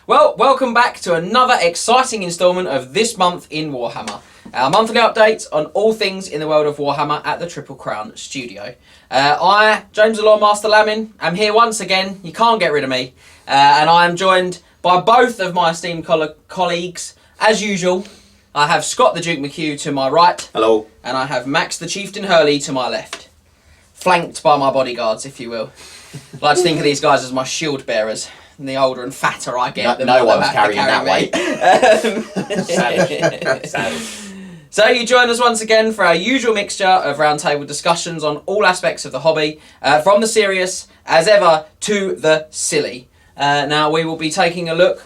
Well, welcome back to another exciting instalment of This Month in Warhammer. Our monthly updates on all things in the world of Warhammer at the Triple Crown studio. I, James the Lawmaster Lamin, am here once again. You can't get rid of me. And I am joined by both of my esteemed colleagues. As usual, I have Scott the Duke McHugh to my right. Hello. And I have Max the Chieftain Hurley to my left. Flanked by my bodyguards, if you will. I like to think of these guys as my shield bearers. And the older and fatter I get, no one's carrying that weight. Savage. So you join us once again for our usual mixture of roundtable discussions on all aspects of the hobby, from the serious, as ever, to the silly. Now we will be taking a look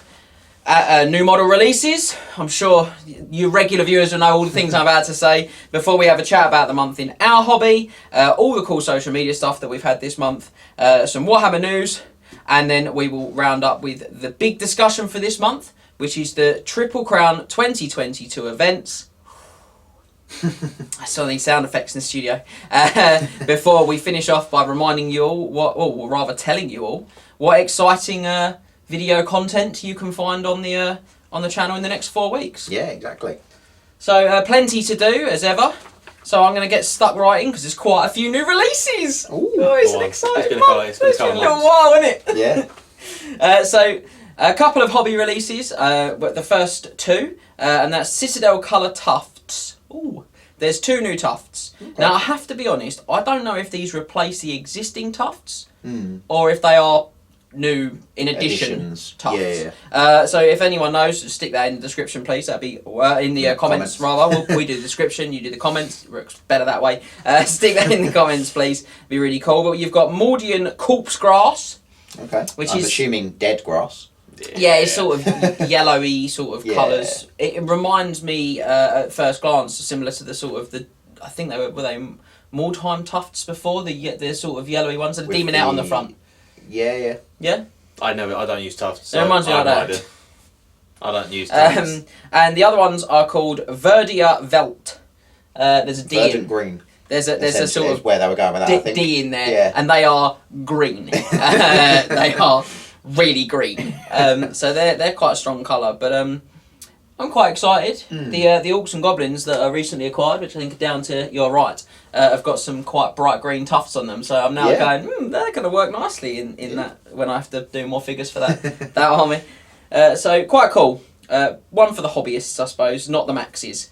at new model releases. I'm sure you regular viewers will know all the things I'm about to say before we have a chat about the month in our hobby, all the cool social media stuff that we've had this month, some Warhammer news, and then we will round up with the big discussion for this month, which is the Triple Crown 2022 events. I saw these sound effects in the studio. Before we finish off by reminding you all, or rather telling you all, what exciting video content you can find on the channel in the next 4 weeks. Yeah, exactly. So plenty to do as ever. So I'm going to get stuck right in because there's quite a few new releases. Ooh, oh, it's an exciting month. It's been a little while, isn't it? Yeah. So a couple of hobby releases. But the first two, and that's Citadel Colour Tufts. Ooh, there's 2 new tufts. Okay. Now I have to be honest, I don't know if these replace the existing tufts or if they are new in addition tufts. Yeah. So if anyone knows, stick that in the description, please. That'd be in the comments rather. We do the description, you do the comments. It works better that way. Stick that in the comments, please. It'd be really cool. But you've got Mordian Corpse Grass. Okay. Which I'm assuming dead grass. Yeah, it's sort of yellowy sort of colours. It reminds me at first glance similar to the sort of I think they were they Mordheim tufts before, the sort of yellowy ones with the demon out on the front. Yeah. I don't use tufts. So it reminds me of that. I don't use tufts. And the other ones are called Verdia Velt. There's a D. Verdant green. There's a sort of where they were going with that. I think. D in there, and they are green. They are really green. So they're quite a strong colour, but I'm quite excited. The Orcs and Goblins that are recently acquired, which I think are down to your right, have got some quite bright green tufts on them. So I'm now going, they're going to work nicely in that when I have to do more figures for that army. So quite cool. One for the hobbyists, I suppose, not the maxes.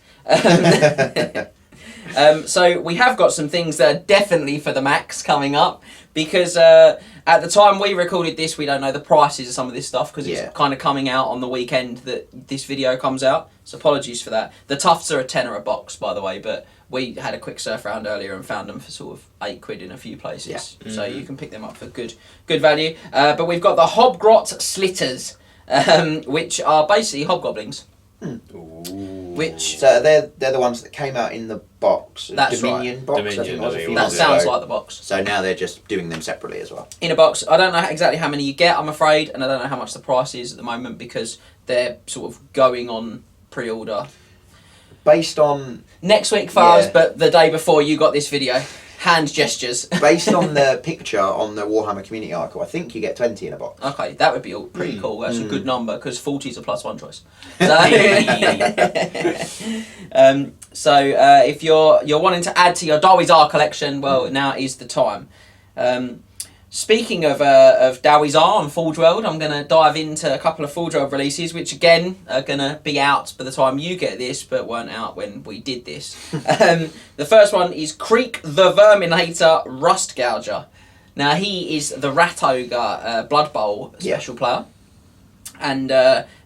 So we have got some things that are definitely for the max coming up, because at the time we recorded this, we don't know the prices of some of this stuff because it's kind of coming out on the weekend that this video comes out. So apologies for that. The tufts are a tenner a box, by the way, but we had a quick surf around earlier and found them for sort of £8 in a few places. Yeah. So you can pick them up for good value. But we've got the Hobgrot Slitters, which are basically hobgoblins. So they're the ones that came out in the box. That's Dominion right. box. Dominion, that sounds like the box. So now they're just doing them separately as well. In a box. I don't know exactly how many you get, I'm afraid, and I don't know how much the price is at the moment because they're sort of going on pre-order. Based on next week for us, but the day before you got this video. Hand gestures. Based on the picture on the Warhammer community article, I think you get 20 in a box. Okay, that would be pretty cool. That's a good number because 40 is a +1 choice. So, if you're wanting to add to your Dawi's R collection, well, now is the time. Speaking of Dawi's R and Forge World, I'm going to dive into a couple of Forge World releases, which again are going to be out by the time you get this, but weren't out when we did this. The first one is Creek the Verminator Rust Gouger. Now he is the Rat Ogre Blood Bowl special player, and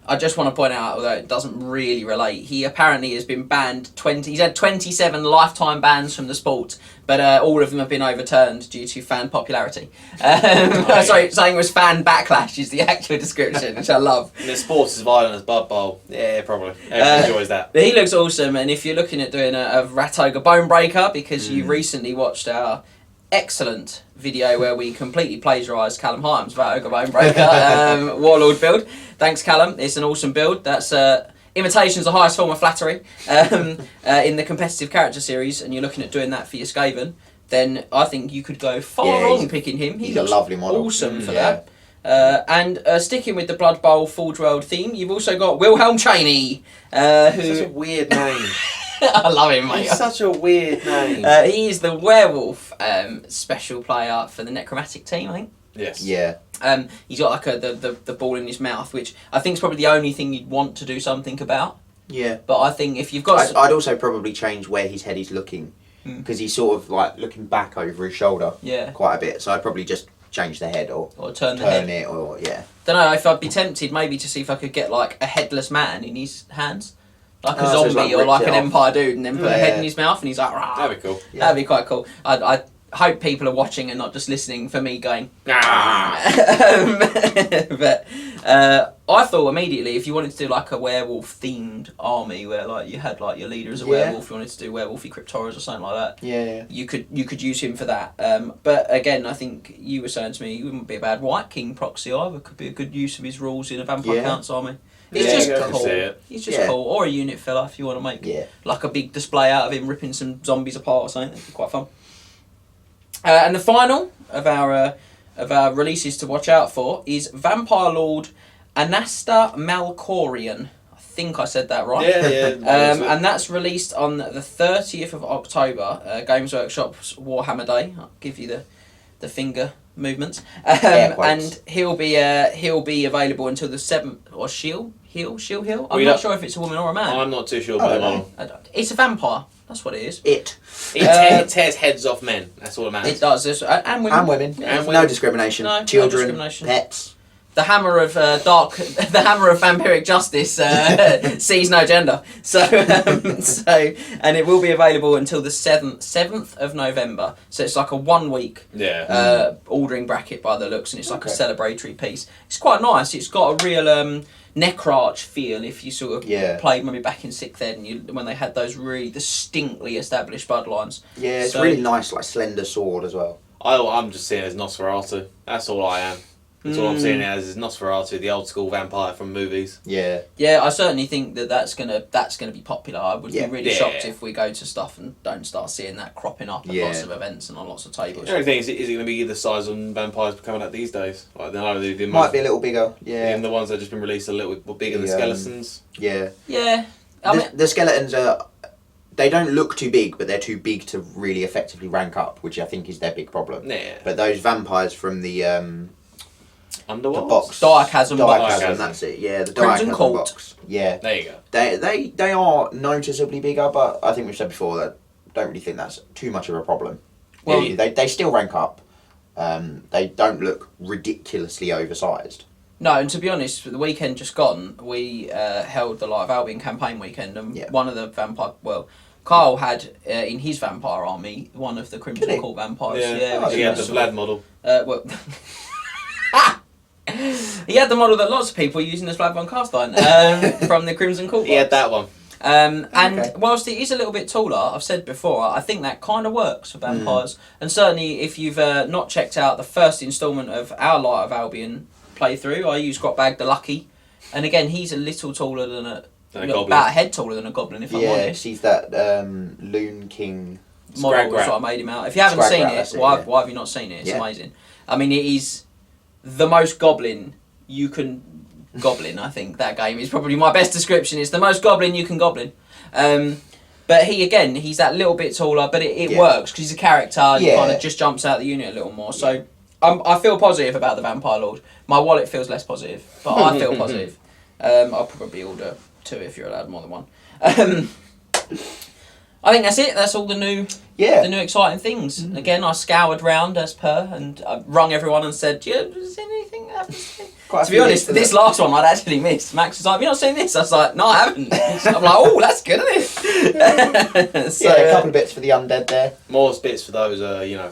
I just want to point out, although it doesn't really relate, he apparently has been banned he's had 27 lifetime bans from the sport, but all of them have been overturned due to fan popularity. Sorry, saying it was fan backlash is the actual description, which I love. And the sport's as violent as Blood Bowl. Yeah, probably. Everyone enjoys that. But he looks awesome, and if you're looking at doing a Rat Ogre Bone Breaker, because you recently watched our excellent video where we completely plagiarised Callum Hyams' Rat Ogre Bone Breaker Warlord build. Thanks, Callum. It's an awesome build. That's imitation's the highest form of flattery in the competitive character series, and you're looking at doing that for your Skaven, then I think you could go far wrong picking him. He's a lovely model. Awesome for that. And sticking with the Blood Bowl Forge World theme, you've also got Wilhelm Chaney, who... Such a weird name. I love him, mate. It's such a weird name. He is the werewolf special player for the necromantic team, I think. Yes. Yeah. He's got like the ball in his mouth, which I think is probably the only thing you'd want to do something about. Yeah. But I think if you've got... I'd also probably change where his head is looking, because he's sort of like looking back over his shoulder quite a bit. So I'd probably just change the head or turn the head. it or Don't know if I'd be tempted maybe to see if I could get like a headless man in his hands. Like a so zombie it's like or like ripped an it Empire dude and then put a head in his mouth and he's like, rah. That'd be cool. Yeah. That'd be quite cool. I hope people are watching and not just listening for me going, Ah. but I thought immediately if you wanted to do like a werewolf themed army where like you had like your leader as a werewolf, you wanted to do werewolfy cryptoras or something like that. Yeah. You could use him for that. But again, I think you were saying to me he wouldn't be a bad White King proxy either. Could be a good use of his rules in a Vampire Counts army. He's just cool. He's just cool. Or a unit filler if you want to make like a big display out of him ripping some zombies apart or something. That'd be quite fun. And the final of our releases to watch out for is Vampire Lord Anasta Malkorian. I think I said that right. Yeah. And that's released on the 30th of October, Games Workshop's Warhammer Day. I'll give you the finger movements. And he'll be available until the 7th, or She'll. I'm not sure if it's a woman or a man. I'm not too sure about it. It's a vampire. That's what it is. It tears heads off men. That's all it matters. It does. And women. And women. And no discrimination. No, Children, no discrimination. pets. The hammer of the hammer of vampiric justice sees no gender. So and it will be available until the 7th of November. So it's like a 1 week ordering bracket by the looks, and it's like a celebratory piece. It's quite nice. It's got a real Necrarch feel if you sort of played maybe back in 6th Ed and when they had those really distinctly established bloodlines. Yeah, it's really nice, like slender sword as well. I'm just seeing it as Nosferatu. That's all I am. That's all I'm seeing it as is Nosferatu, the old school vampire from movies. Yeah. Yeah, I certainly think that's gonna be popular. I would be really shocked if we go to stuff and don't start seeing that cropping up at lots of events and on lots of tables. The only thing is it going to be the size of vampires coming out these days? Like, they might be a little bigger. Yeah. And the ones that have just been released a little bit bigger than skeletons. Yeah. Yeah. The skeletons are. They don't look too big, but they're too big to really effectively rank up, which I think is their big problem. Yeah. But those vampires from the Underworld? The box. Diachasm box. That's it. Yeah, the Crimson Diachasm Court. box. Yeah. There you go. They are noticeably bigger, but I think we've said before that I don't really think that's too much of a problem. Well, they still rank up. They don't look ridiculously oversized. No, and to be honest, for the weekend just gone, we held the Light of Albion campaign weekend, and one of the vampire... Well, Kyle had, in his vampire army, one of the Crimson Court vampires. Yeah, he had the Vlad model. Well... He had the model that lots of people are using as Vlad von Carstein from the Crimson Court. He had that one. And whilst it is a little bit taller, I've said before, I think that kind of works for vampires. And certainly if you've not checked out the first instalment of our Light of Albion playthrough, I use Grotbag the Lucky. And again, he's a little taller than a goblin. About a head taller than a goblin, if I'm honest. Yeah, he's that Loon King model, was what I made him out. If you haven't seen it, why have you not seen it? It's amazing. I mean, it is the most goblin you can goblin. I think that game is probably my best description. It's the most goblin you can goblin. But he's that little bit taller, but it works because he's a character. He kind of just jumps out the unit a little more. So I feel positive about the Vampire Lord. My wallet feels less positive, but I feel positive. I'll probably order 2 if you're allowed more than 1. I think that's it. That's all the new exciting things. Again, I scoured round as per, and I rung everyone and said, "Is there anything that happens to me?" To be honest, this last one I'd actually missed. Max was like, "Have you not seen this?" I was like, "No, I haven't." I'm like, "Oh, that's good, isn't it?" So, a couple of bits for the undead there. More bits for those,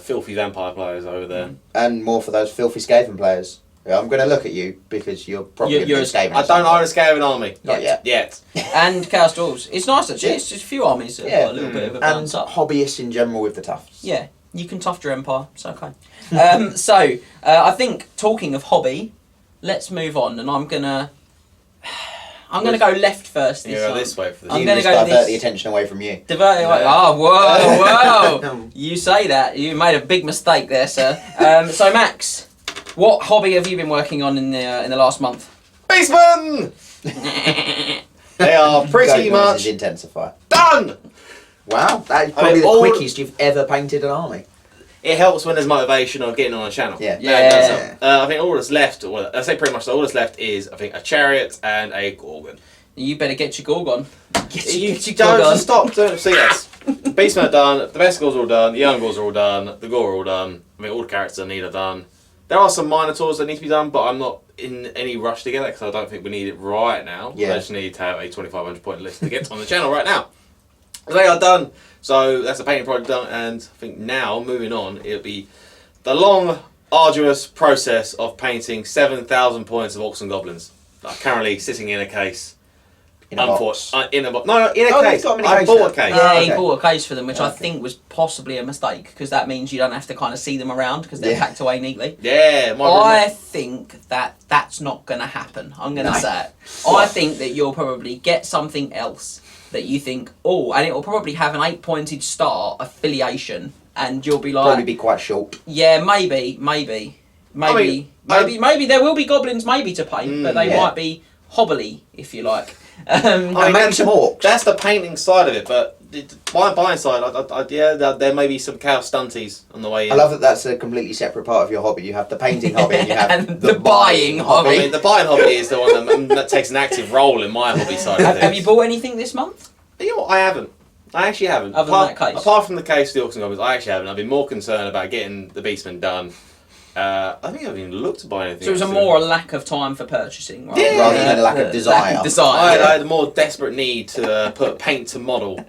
filthy vampire players over there. And more for those filthy Skaven players. I'm going to look at you because you're probably going to be Skaven. I don't own a Skaven army. Not yet. And Chaos Dwarves. It's nice actually. It's just a few armies that have got a little bit of a balance up. And hobbyists in general with the tufts. Yeah, you can tuft your empire. It's okay. I think talking of hobby, let's move on, and I'm gonna go left first. This way for this. I'm gonna go divert the attention away from you. Divert it away. Oh, whoa! You say that. You made a big mistake there, sir. So Max, What hobby have you been working on in the last month? Beastmen! They are pretty Goat much noises intensify. done! Wow, that is probably mean, the all- quickest you've ever painted an army. It helps when there's motivation of getting on a channel. Yeah. Yeah. That does help. I think all that's left, well, I say pretty much all that's left is, I think, a chariot and a Gorgon. You better get your Gorgon. You Get your don't Gorgon. stop doing. So yes, Beastmen are done. The best Gors are all done. The young Gors are all done. The Gore are all done. I mean, all the characters I need are done. There are some Minotaurs that need to be done, but I'm not in any rush to get that because I don't think we need it right now. Yeah. I just need to have a 2,500 point list to get on the channel right now. They are done. So that's the painting project done, and I think now moving on, it'll be the long, arduous process of painting 7,000 points of Orcs and Goblins. That are currently sitting in a case. In a box. In a box. No, in a Oh, case. you've got them in a I case bought now. a case. Yeah, okay. he bought a case for them, which I Okay. think was possibly a mistake because that means you don't have to kind of see them around because they're Yeah. packed away neatly. Yeah, I think that's not going to happen. I'm going to No. say it. I think that you'll probably get something else that you think, oh, and it will probably have an 8-pointed star affiliation, and you'll be like, Probably be quite short. yeah, maybe there will be goblins maybe to paint, but they yeah. might be hobbly, if you like. And maybe that's- some orcs. That's the painting side of it, but my buying side, there may be some chaos stunties on the way in. I love that that's a completely separate part of your hobby. You have the painting hobby and you have And the buying hobby. I mean, the buying hobby is the one that takes an active role in my hobby side of have, things. have you bought anything this month? You know what? I haven't. I actually haven't. Other than that case? Apart from the case, the Orcs and Goblins, I actually haven't. I've been more concerned about getting the Beastmen done. I think I haven't even looked to buy anything. So it was actually. more a lack of time for purchasing, right? Yeah. Rather than a lack of Lack desire. of desire. I had a more desperate need to put paint to model.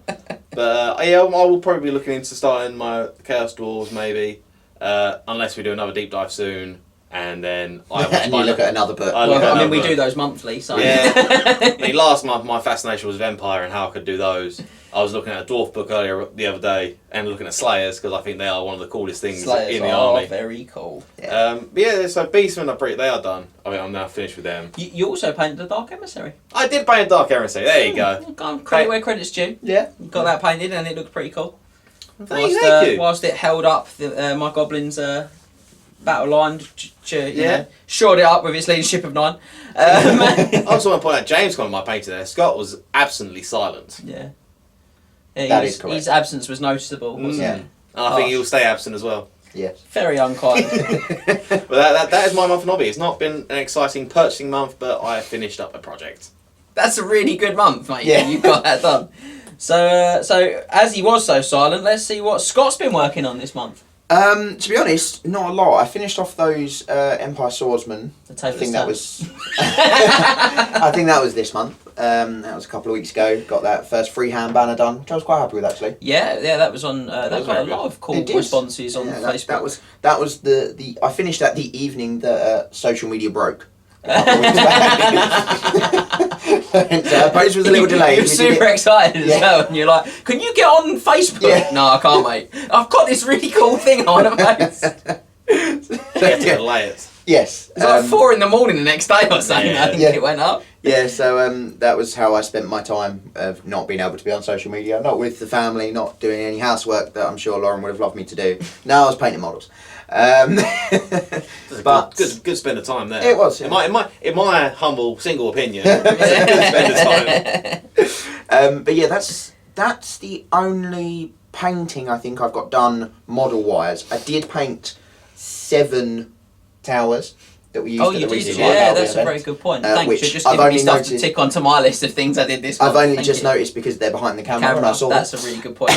But yeah, I will probably be looking into starting my Chaos Dwarves maybe, unless we do another deep dive soon, and then I will and you look at another book. I look Well, at I mean, we another- do those monthly, so Yeah. I mean, last month my fascination was Vampire and how I could do those. I was looking at a dwarf book earlier the other day and looking at Slayers because I think they are one of the coolest things Slayers in the are army. very cool. But yeah, so Beastmen they are done. I mean, I'm now finished with them. You also painted the Dark Emissary. I did paint Dark Heresy. There you go. Credit where credit's due. Yeah. You got that painted and it looked pretty cool. Thank Whilst, you. whilst it held up my goblins' battle line, you Yeah. know, shored it up with its leadership of 9. I also want to point out James got my painter there. Scott was absently silent. Yeah, That is correct. his absence was noticeable, wasn't Yeah. it? And I think he will stay absent as well. Yes. Very unkind. But that is my month of hobby. It's not been an exciting purchasing month, but I finished up a project. That's a really good month, mate. Yeah. You got that done. So as he was so silent, let's see what Scott's been working on this month. To be honest, not a lot. I finished off those Empire Swordsmen. The I Taylor think that Stamp. was. I think that was this month. That was a couple of weeks ago. Got that first freehand banner done, which I was quite happy with actually. Yeah, that was on. That was got a very lot good. of cool It did. responses on Yeah, Facebook. that was the I finished that the evening that social media broke. A couple of weeks back. So post was a little delayed. You're We did super it- excited as Yeah. well, and you're like, "Can you get on Facebook?" Yeah. No, I can't, mate. I've got this really cool thing I want to post. You have to delay it. Yes. It's like 4 in the morning the next day or something. Yeah. I think Yeah. it went up. Yeah, so that was how I spent my time of not being able to be on social media, not with the family, not doing any housework that I'm sure Lauren would have loved me to do. No, I was painting models. But Good spend of time there. It was, yeah. In my humble single opinion, it's a good spend of time. but yeah, that's the only painting I think I've got done model wise. I did paint 7 towers that we used Oh, at you the did? recent Yeah, Warhammer that's a event. very good point. Uh, Thanks. which You're just I've giving me only stuff to noticed- tick onto my list of things I did this I've month. only Thank just you. noticed because they're behind the camera, and I saw That's them. a really good point.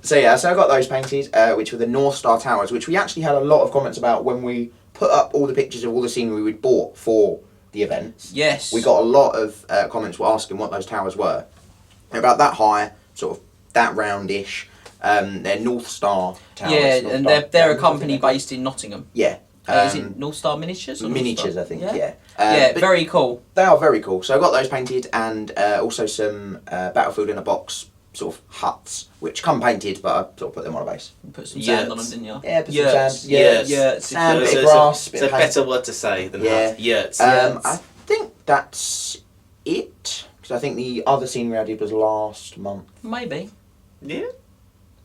So I got those painted, which were the North Star Towers, which we actually had a lot of comments about when we put up all the pictures of all the scenery we'd bought for the events. Yes. We got a lot of comments were asking what those towers were. They're about that high, sort of that roundish. They're North Star Towers. Yeah, North and Star they're a Towers, company I think. based in Nottingham. Yeah. Is it North Star Miniatures? Or North Miniatures, Star? I think, Yeah. yeah. Yeah, But very cool. they are very cool. So I got those painted and also some Battlefield in a Box sort of huts, which come painted, but I sort of put them on a base. You put some sand on them, Yurts. didn't you? Yeah, put some Yurts. sand. Yurts. Yurts. Sand, It's- bit of it's grass, a, bit it's of a paint. better word to say than Yeah. hut. Yurts. I think that's it. Because I think the other scenery I did was last month. Maybe. Yeah.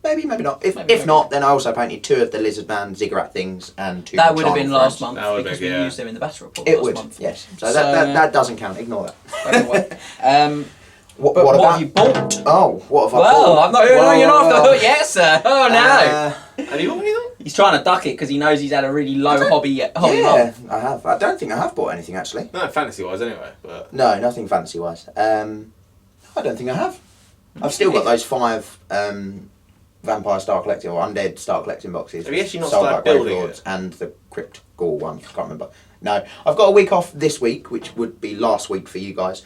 Maybe not. If Maybe. not, then I also painted 2 of the Lizard Man ziggurat things and 2. That would have been Charnel last frames. month That would because be, we yeah. used them in the battle report It last would, month. yes. So that doesn't count. Ignore that. By the way. What But what about have you bought? Oh, what have I Well, bought? I'm not. You're not off the hook yet, sir. Oh no. Have you bought anything? He's trying to duck it because he knows he's had a really low hobby Yeah, month. I have. I don't think I have bought anything actually. No, fantasy wise anyway. But No, nothing fancy wise. I don't think I have. I've still got those 5 Vampire Star Collecting or Undead Star Collecting boxes. Have you actually not sold started by Grave building Lords it? and the Crypt Gore one. I can't remember. No, I've got a week off this week, which would be last week for you guys.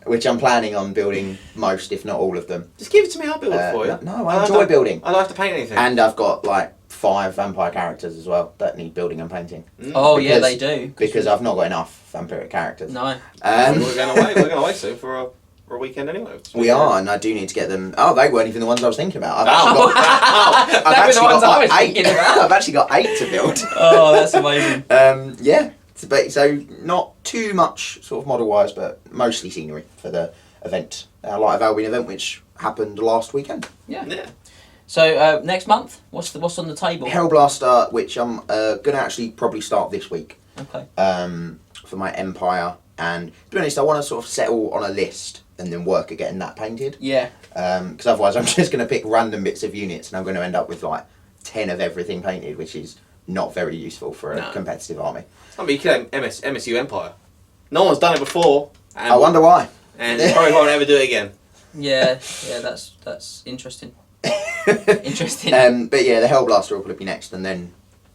Which I'm planning on building most, if not all of them. just give it to me. I'll build it for you. No, I enjoy building. I don't have to paint anything. And I've got like 5 vampire characters as well that need building and painting. Oh yeah, Because- they do. Because I've not got enough vampiric characters. No. We're going away. We're going away soon for a weekend anyway. We are, and I do need to get them. Oh, they weren't even the ones I was thinking about. I've Oh. They were actually got, the ones I was 8. thinking about. I've actually got 8 to build. Oh, that's amazing. Yeah, so not too much sort of model wise, but mostly scenery for the event, our Light of Albion event, which happened last weekend. Yeah. Yeah. So next month, what's on the table? Hellblaster, which I'm gonna actually probably start this week. Okay. For my Empire, and to be honest, I want to sort of settle on a list and then work at getting that painted. Yeah. Because otherwise, I'm just going to pick random bits of units, and I'm going to end up with like 10 of everything painted, which is not very useful for a competitive army. I mean, you could have MSU Empire. No one's done it before. And, I wonder why. And they probably won't ever do it again. Yeah. That's interesting. Interesting. But yeah, the Hellblaster will probably be next, and then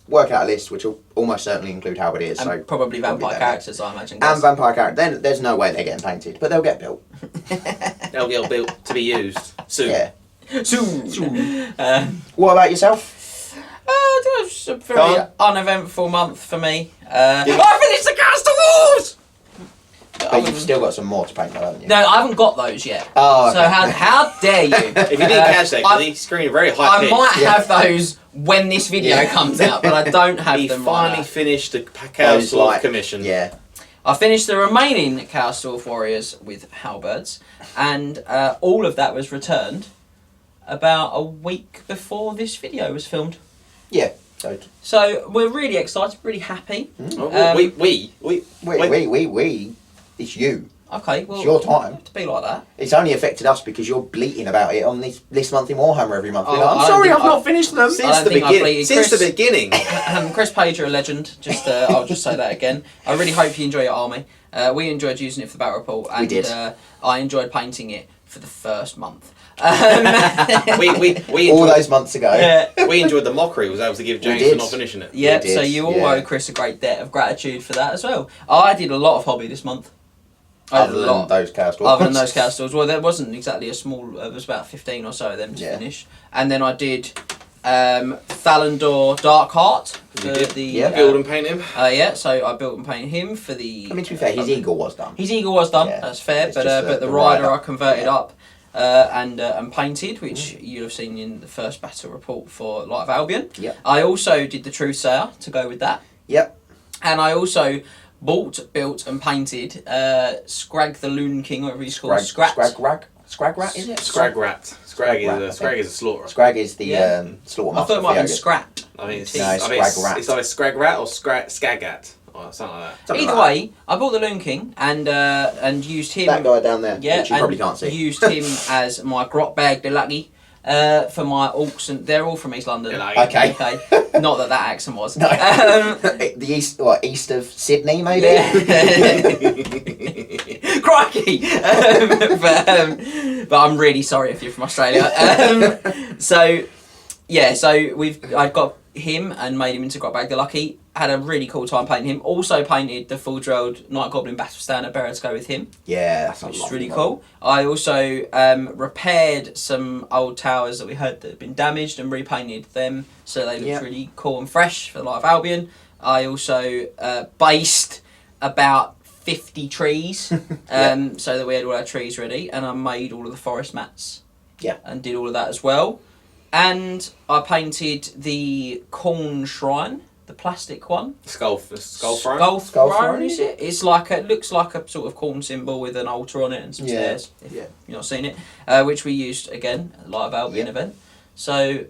work out a list, which will almost certainly include Halberdiers. And So probably vampire them. characters, I imagine. And vampire characters. Then there's no way they're getting painted, but they'll get built. They'll get built to be used soon. Yeah. Soon. What about yourself? It was a very Go on. uneventful month for me. I finished the Castle Wolves! But you've still got some more to paint, though, haven't you? No, I haven't got those yet. Oh, okay. So how dare you? If you didn't catch that, because he screamed very high I pitch. might Yeah. have those when this video comes out, but I don't have He them finally right now. finished the Those, Chaos like, commission. Yeah. I finished the remaining Chaos Dwarf Warriors with halberds, and all of that was returned about a week before this video was filmed. Yeah. So we're really excited, really happy. Oh, we. We. It's you. Okay, well, It's your time. have to be like that. It's only affected us because you're bleating about it on this month in Warhammer every month. Oh, Being like, I I'm don't sorry, think I've not finished them. I Since don't the think I beginning. bleated Since Chris. the beginning. Chris Page, you're a legend. I'll just say that again. I really hope you enjoy your army. We enjoyed using it for the battle report, and We did. I enjoyed painting it for the first month. we All enjoyed, those months ago. Yeah. we enjoyed the mockery was able to give James did. for not finishing it. Yep, We did, so you all yeah. owe Chris a great debt of gratitude for that as well. I did a lot of hobby this month. I did Other a than lot. those chaos Other than Dwarfs. those cow stores. Well, there wasn't exactly a small... There was about 15 or so of them to Yeah. finish. And then I did Thalandor Darkheart for You did? the... Yeah. Build and paint him. yeah, so I built and painted him for the... I mean, to be fair, his eagle was done. His eagle was done, Yeah. that's fair, It's but just the the rider rider. I converted Yeah. up and painted, which you'll have seen in the first battle report for Light of Albion. Yep. I also did the Truthsayer to go with that. Yep. And I also bought, built and painted Scrag the Loon King, whatever he's called. Scrat. Scrag is it? Scrag rat. Scrag Rat, is a slaughterer. Scrag is the Yeah. slaughter I thought it might have been master. Scrat. I mean, it's, No, I it's mean, Scrag rat. it's either Scrag rat or Skagat or something like that. Something Either like way, I bought the Loon King and used him. that guy down there, Yeah, which you and probably can't see. used him as my grot bag de lucky for my orcs, and they're all from East London. De Lucky. Okay. Okay. Not that accent was. No. Um, the east of Sydney, maybe. yeah. Crikey! But I'm really sorry if you're from Australia. So I got him and made him into Grotbag the Lucky. Had a really cool time painting him. Also painted the full drilled Night Goblin Battle Standard bearer to go with him, Yeah, that's which is lovely really model. cool. I also repaired some old towers that we had that had been damaged and repainted them so they looked Yeah. really cool and fresh for the Light of Albion. I also based about 50 trees so that we had all our trees ready, and I made all of the forest mats. Yeah. And did all of that as well. And I painted the Corn Shrine the plastic one. Skull throne. Skull throne, is it? It's like it looks like a sort of corn symbol with an altar on it and some stairs. If you've not seen it, which we used again at the Light of Albion event. So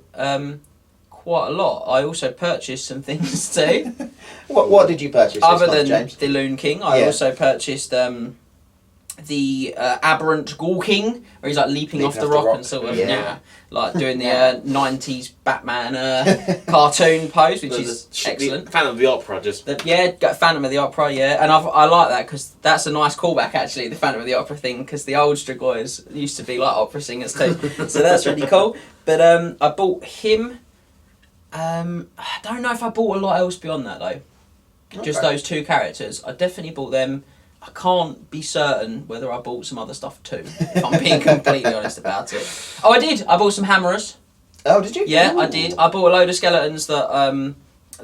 quite a lot. I also purchased some things too. What did you purchase? Other this month, than James? the Loon King, I also purchased the Aberrant Ghoul King, where he's like leaping off the rock and sort of like doing the 90s Batman cartoon pose, which is excellent. Phantom of the Opera, got Phantom of the Opera, and I like that because that's a nice callback actually, the Phantom of the Opera thing, because the old Strigoi used to be like opera singers too, so that's really cool. But I bought him. I don't know if I bought a lot else beyond that though. Just those two characters. I definitely bought them. I can't be certain whether I bought some other stuff too, if I'm being completely honest about it. Oh, I did. I bought some hammerers. Oh, did you? Yeah, Ooh. I did. I bought a load of skeletons that I'm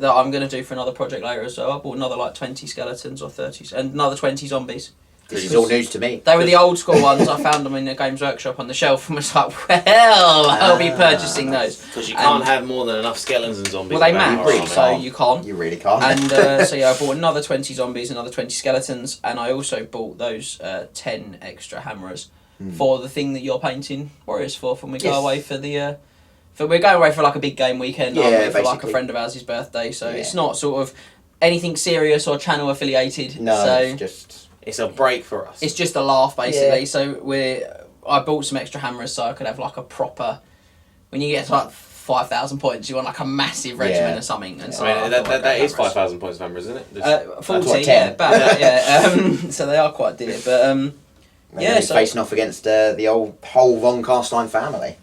going to do for another project later as well. I bought another like 20 skeletons or 30, and another 20 zombies. This is all news to me. They were the old school ones. I found them in the Games Workshop on the shelf and was like, well, I'll be purchasing those. Because you can't have more than enough skeletons and zombies. Well, they match, so you can't. You really can't. And so yeah, I bought another 20 zombies, another 20 skeletons, and I also bought those 10 extra hammerers for the thing that you're painting warriors for when we go away for the... we're going away for like a big game weekend, aren't we, for like a friend of ours' birthday, so it's not sort of anything serious or channel affiliated. No, so it's just... It's a break for us. It's just a laugh, basically. So I bought some extra hammers so I could have like a proper... When you get to like 5,000 points, you want like a massive regiment or something. And so that is 5,000 points of hammers, isn't it? 40, yeah, about that, yeah. So they are quite dear, but so facing off against the whole Von Carstein family.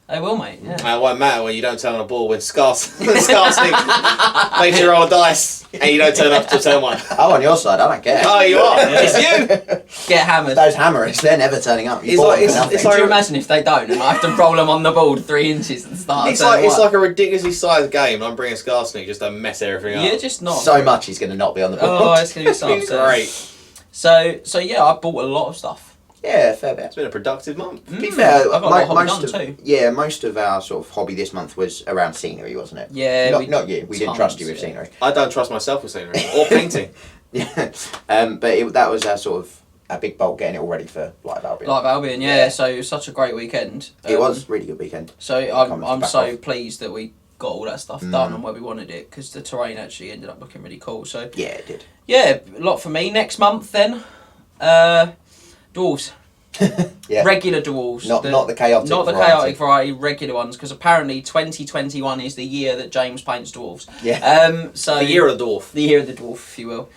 They will, mate. Yeah. It won't matter when you don't turn on a ball when Skarsnik makes you roll a dice and you don't turn up to turn one. Oh, on your side, I don't care. Oh, you are. It's you. Get hammered. Those hammers, they're never turning up. It's like, Could you imagine if they don't and I have to roll them on the board 3 inches and start? It's like a ridiculously sized game. And I'm bringing Skarsnik just to mess everything up. You're just not. So much he's going to not be on the board. Oh, it's going to be so great. So yeah, I bought a lot of stuff. Yeah, fair bit. It's been a productive month. To be fair, I've got a lot of hobby done too. most of our sort of hobby this month was around scenery, wasn't it? Yeah. Not you. We didn't trust you with scenery. I don't trust myself with scenery or painting. Yeah, but that was our sort of a big bulk getting it all ready for Light of Albion. Light of Albion, yeah. So it was such a great weekend. It was a really good weekend. So I'm so pleased that we got all that stuff done and where we wanted it, because the terrain actually ended up looking really cool. So yeah, it did. Yeah, a lot for me. Next month then, dwarves. Yeah. Regular dwarves. Not the chaotic. Not the chaotic variety, regular ones, because apparently 2021 is the year that James paints dwarves. Yeah. So the year of the dwarf. The year of the dwarf, if you will.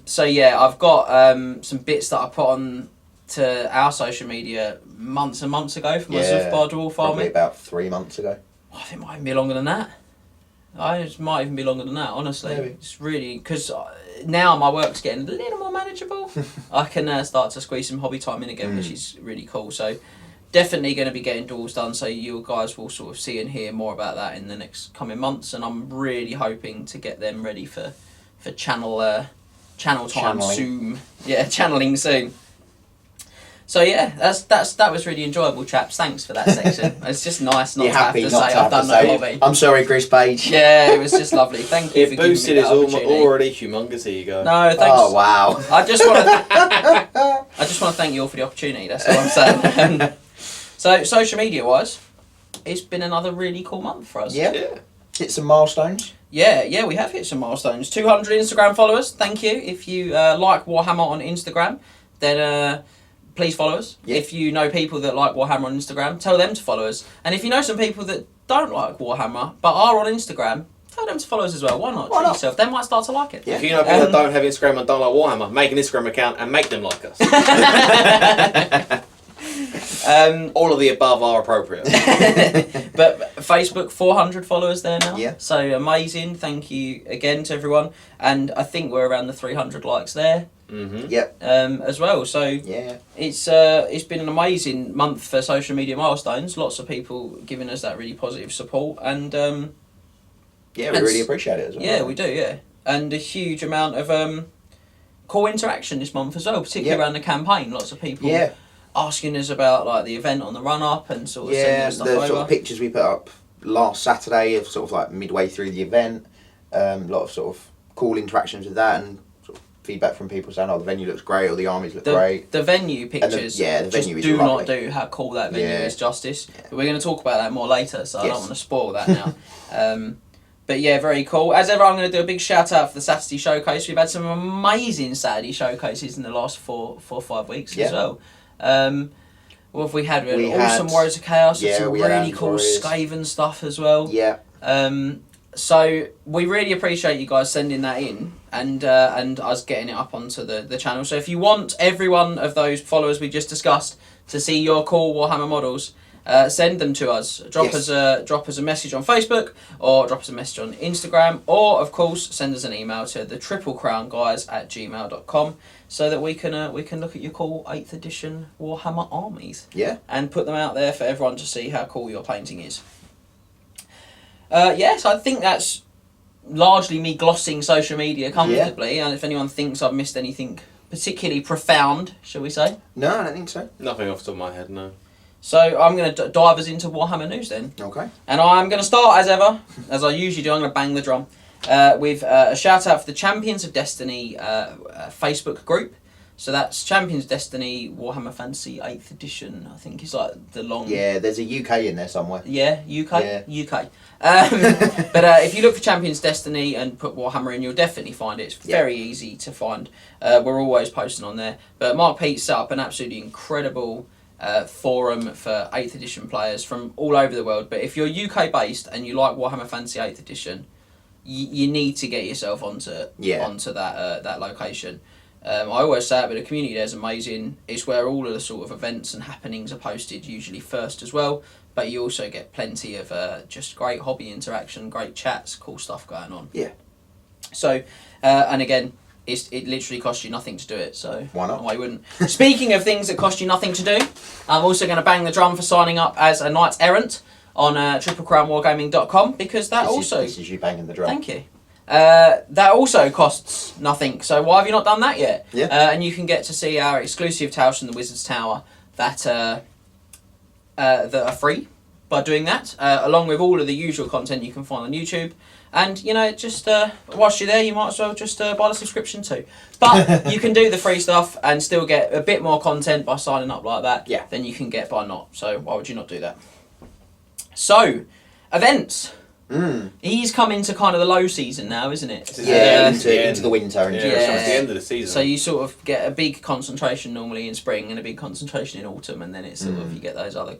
So yeah, I've got some bits that I put on to our social media months and months ago for my Zufbar dwarf army. Probably about 3 months ago. I think it might even be longer than that. It might even be longer than that, honestly. Maybe. It's really... Because now my work's getting a little more manageable. I can start to squeeze some hobby time in again, which is really cool. So definitely going to be getting dwarves done, so you guys will sort of see and hear more about that in the next coming months, and I'm really hoping to get them ready for channel time soon. Yeah, channeling soon. So yeah, that was really enjoyable, chaps. Thanks for that section. It's just nice not to have to say I've done no hobby. I'm sorry, Chris Page. Yeah, it was just lovely. Thank you for giving me that opportunity. It's already humongous ego. No, thanks. Oh wow. I just want to thank you all for the opportunity. That's all I'm saying. So social media wise, it's been another really cool month for us. Yeah. Hit some milestones. Yeah, we have hit some milestones. 200 Instagram followers. Thank you. If you like Warhammer on Instagram, then please follow us. Yeah. If you know people that like Warhammer on Instagram, tell them to follow us. And if you know some people that don't like Warhammer but are on Instagram, tell them to follow us as well. Why not? Treat yourself. They might start to like it. Yeah. If you know people that don't have Instagram and don't like Warhammer, make an Instagram account and make them like us. All of the above are appropriate. But Facebook, 400 followers there now. Yeah. So amazing. Thank you again to everyone. And I think we're around the 300 likes there. Mm-hmm. Yep. As well. So yeah, it's been an amazing month for social media milestones. Lots of people giving us that really positive support, and we really appreciate it as well. Yeah, we do. Yeah, and a huge amount of cool interaction this month as well, particularly around the campaign. Lots of people asking us about like the event on the run up and sort of sending us stuff over. Sort of pictures we put up last Saturday of sort of like midway through the event. A lot of sort of cool interactions with that, and sort of feedback from people saying, "Oh, the venue looks great," or "The armies look great." The venue pictures, the venue just is do not lovely. do how cool that venue is justice. Yeah. But we're going to talk about that more later, so I Yes. don't want to spoil that now. But yeah, very cool. As ever, I'm going to do a big shout out for the Saturday showcase. We've had some amazing Saturday showcases in the last 4 or 5 weeks as well. What have we had? We had awesome Warriors of Chaos. Yeah, some we had really cool Warriors. Skaven stuff as well. Yeah. So we really appreciate you guys sending that in and us getting it up onto the channel. So if you want every one of those followers we just discussed to see your cool Warhammer models, send them to us. Drop us a message on Facebook, or drop us a message on Instagram, or of course send us an email to the triplecrownguys@gmail.com so that we can look at your cool 8th edition Warhammer armies. Yeah. And put them out there for everyone to see how cool your painting is. Yes, I think that's largely me glossing social media comfortably. And if anyone thinks I've missed anything particularly profound, shall we say? No, I don't think so. Nothing off the top of my head, no. So I'm going to dive us into Warhammer news then. Okay. And I'm going to start, as ever, as I usually do, I'm going to bang the drum, with a shout out for the Champions of Destiny Facebook group. So that's Champions of Destiny Warhammer Fantasy 8th edition, I think is like the long... Yeah, there's a UK in there somewhere. Yeah, UK? Yeah. UK. But if you look for Champions Destiny and put Warhammer in, you'll definitely find it. It's very easy to find. We're always posting on there. But Mark Pete set up an absolutely incredible forum for 8th edition players from all over the world. But if you're UK based and you like Warhammer Fantasy 8th edition, you need to get yourself onto that location. I always say it, but the community there is amazing. It's where all of the sort of events and happenings are posted, usually first as well. But you also get plenty of just great hobby interaction, great chats, cool stuff going on. Yeah. So, and again, it literally costs you nothing to do it. So why not? Why wouldn't? Speaking of things that cost you nothing to do, I'm also going to bang the drum for signing up as a knight errant on triplecrownwargaming.com because This is you banging the drum. Thank you. That also costs nothing. So why have you not done that yet? Yeah. And you can get to see our exclusive tales from the Wizard's Tower that are free by doing that, along with all of the usual content you can find on YouTube. And just whilst you're there, you might as well just buy the subscription too. But you can do the free stuff and still get a bit more content by signing up like that. Yeah. Than you can get by not. So why would you not do that? So, events. He's come into kind of the low season now, isn't it? Yeah, into the winter. It's the end of the season. So you sort of get a big concentration normally in spring and a big concentration in autumn, and then it's sort of you get those other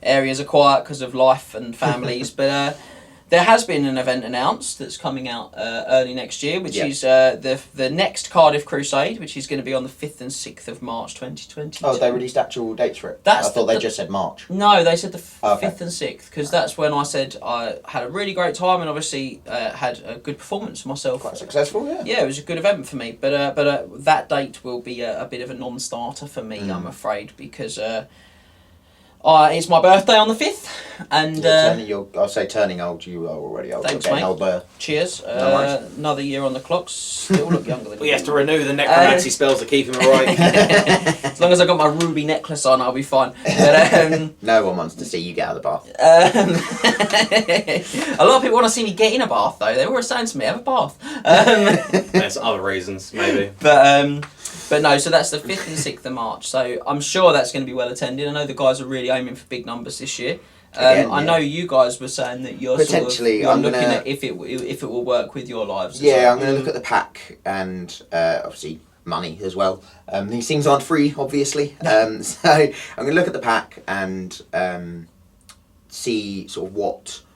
areas are quiet because of life and families. But there has been an event announced that's coming out early next year, which is the next Cardiff Crusade, which is going to be on the 5th and 6th of March 2022. Oh, they released actual dates for it? I thought they just said March. No, they said the 5th Okay. and 6th, because that's when I said I had a really great time and obviously had a good performance myself. Quite successful, yeah. Yeah, it was a good event for me, but that date will be a bit of a non-starter for me, I'm afraid, because it's my birthday on the 5th, and I'll say turning old, you are already old. Thanks, You're mate. getting older. Cheers. No worries. Another year on the clock, still look younger than We you. have to renew the necromancy spells to keep him right. As long as I got my ruby necklace on, I'll be fine. But, No one wants to see you get out of the bath. a lot of people want to see me get in a bath, though. They were saying to me, have a bath. There's other reasons, maybe. But no, so that's the 5th and 6th of March. So I'm sure that's going to be well attended. I know the guys are really aiming for big numbers this year. I know you guys were saying that you're Potentially, you're I'm looking gonna- at if it will work with your lives. as Yeah, well. I'm going to look at the pack and obviously money as well. These things aren't free, obviously. So I'm going to look at the pack and see sort of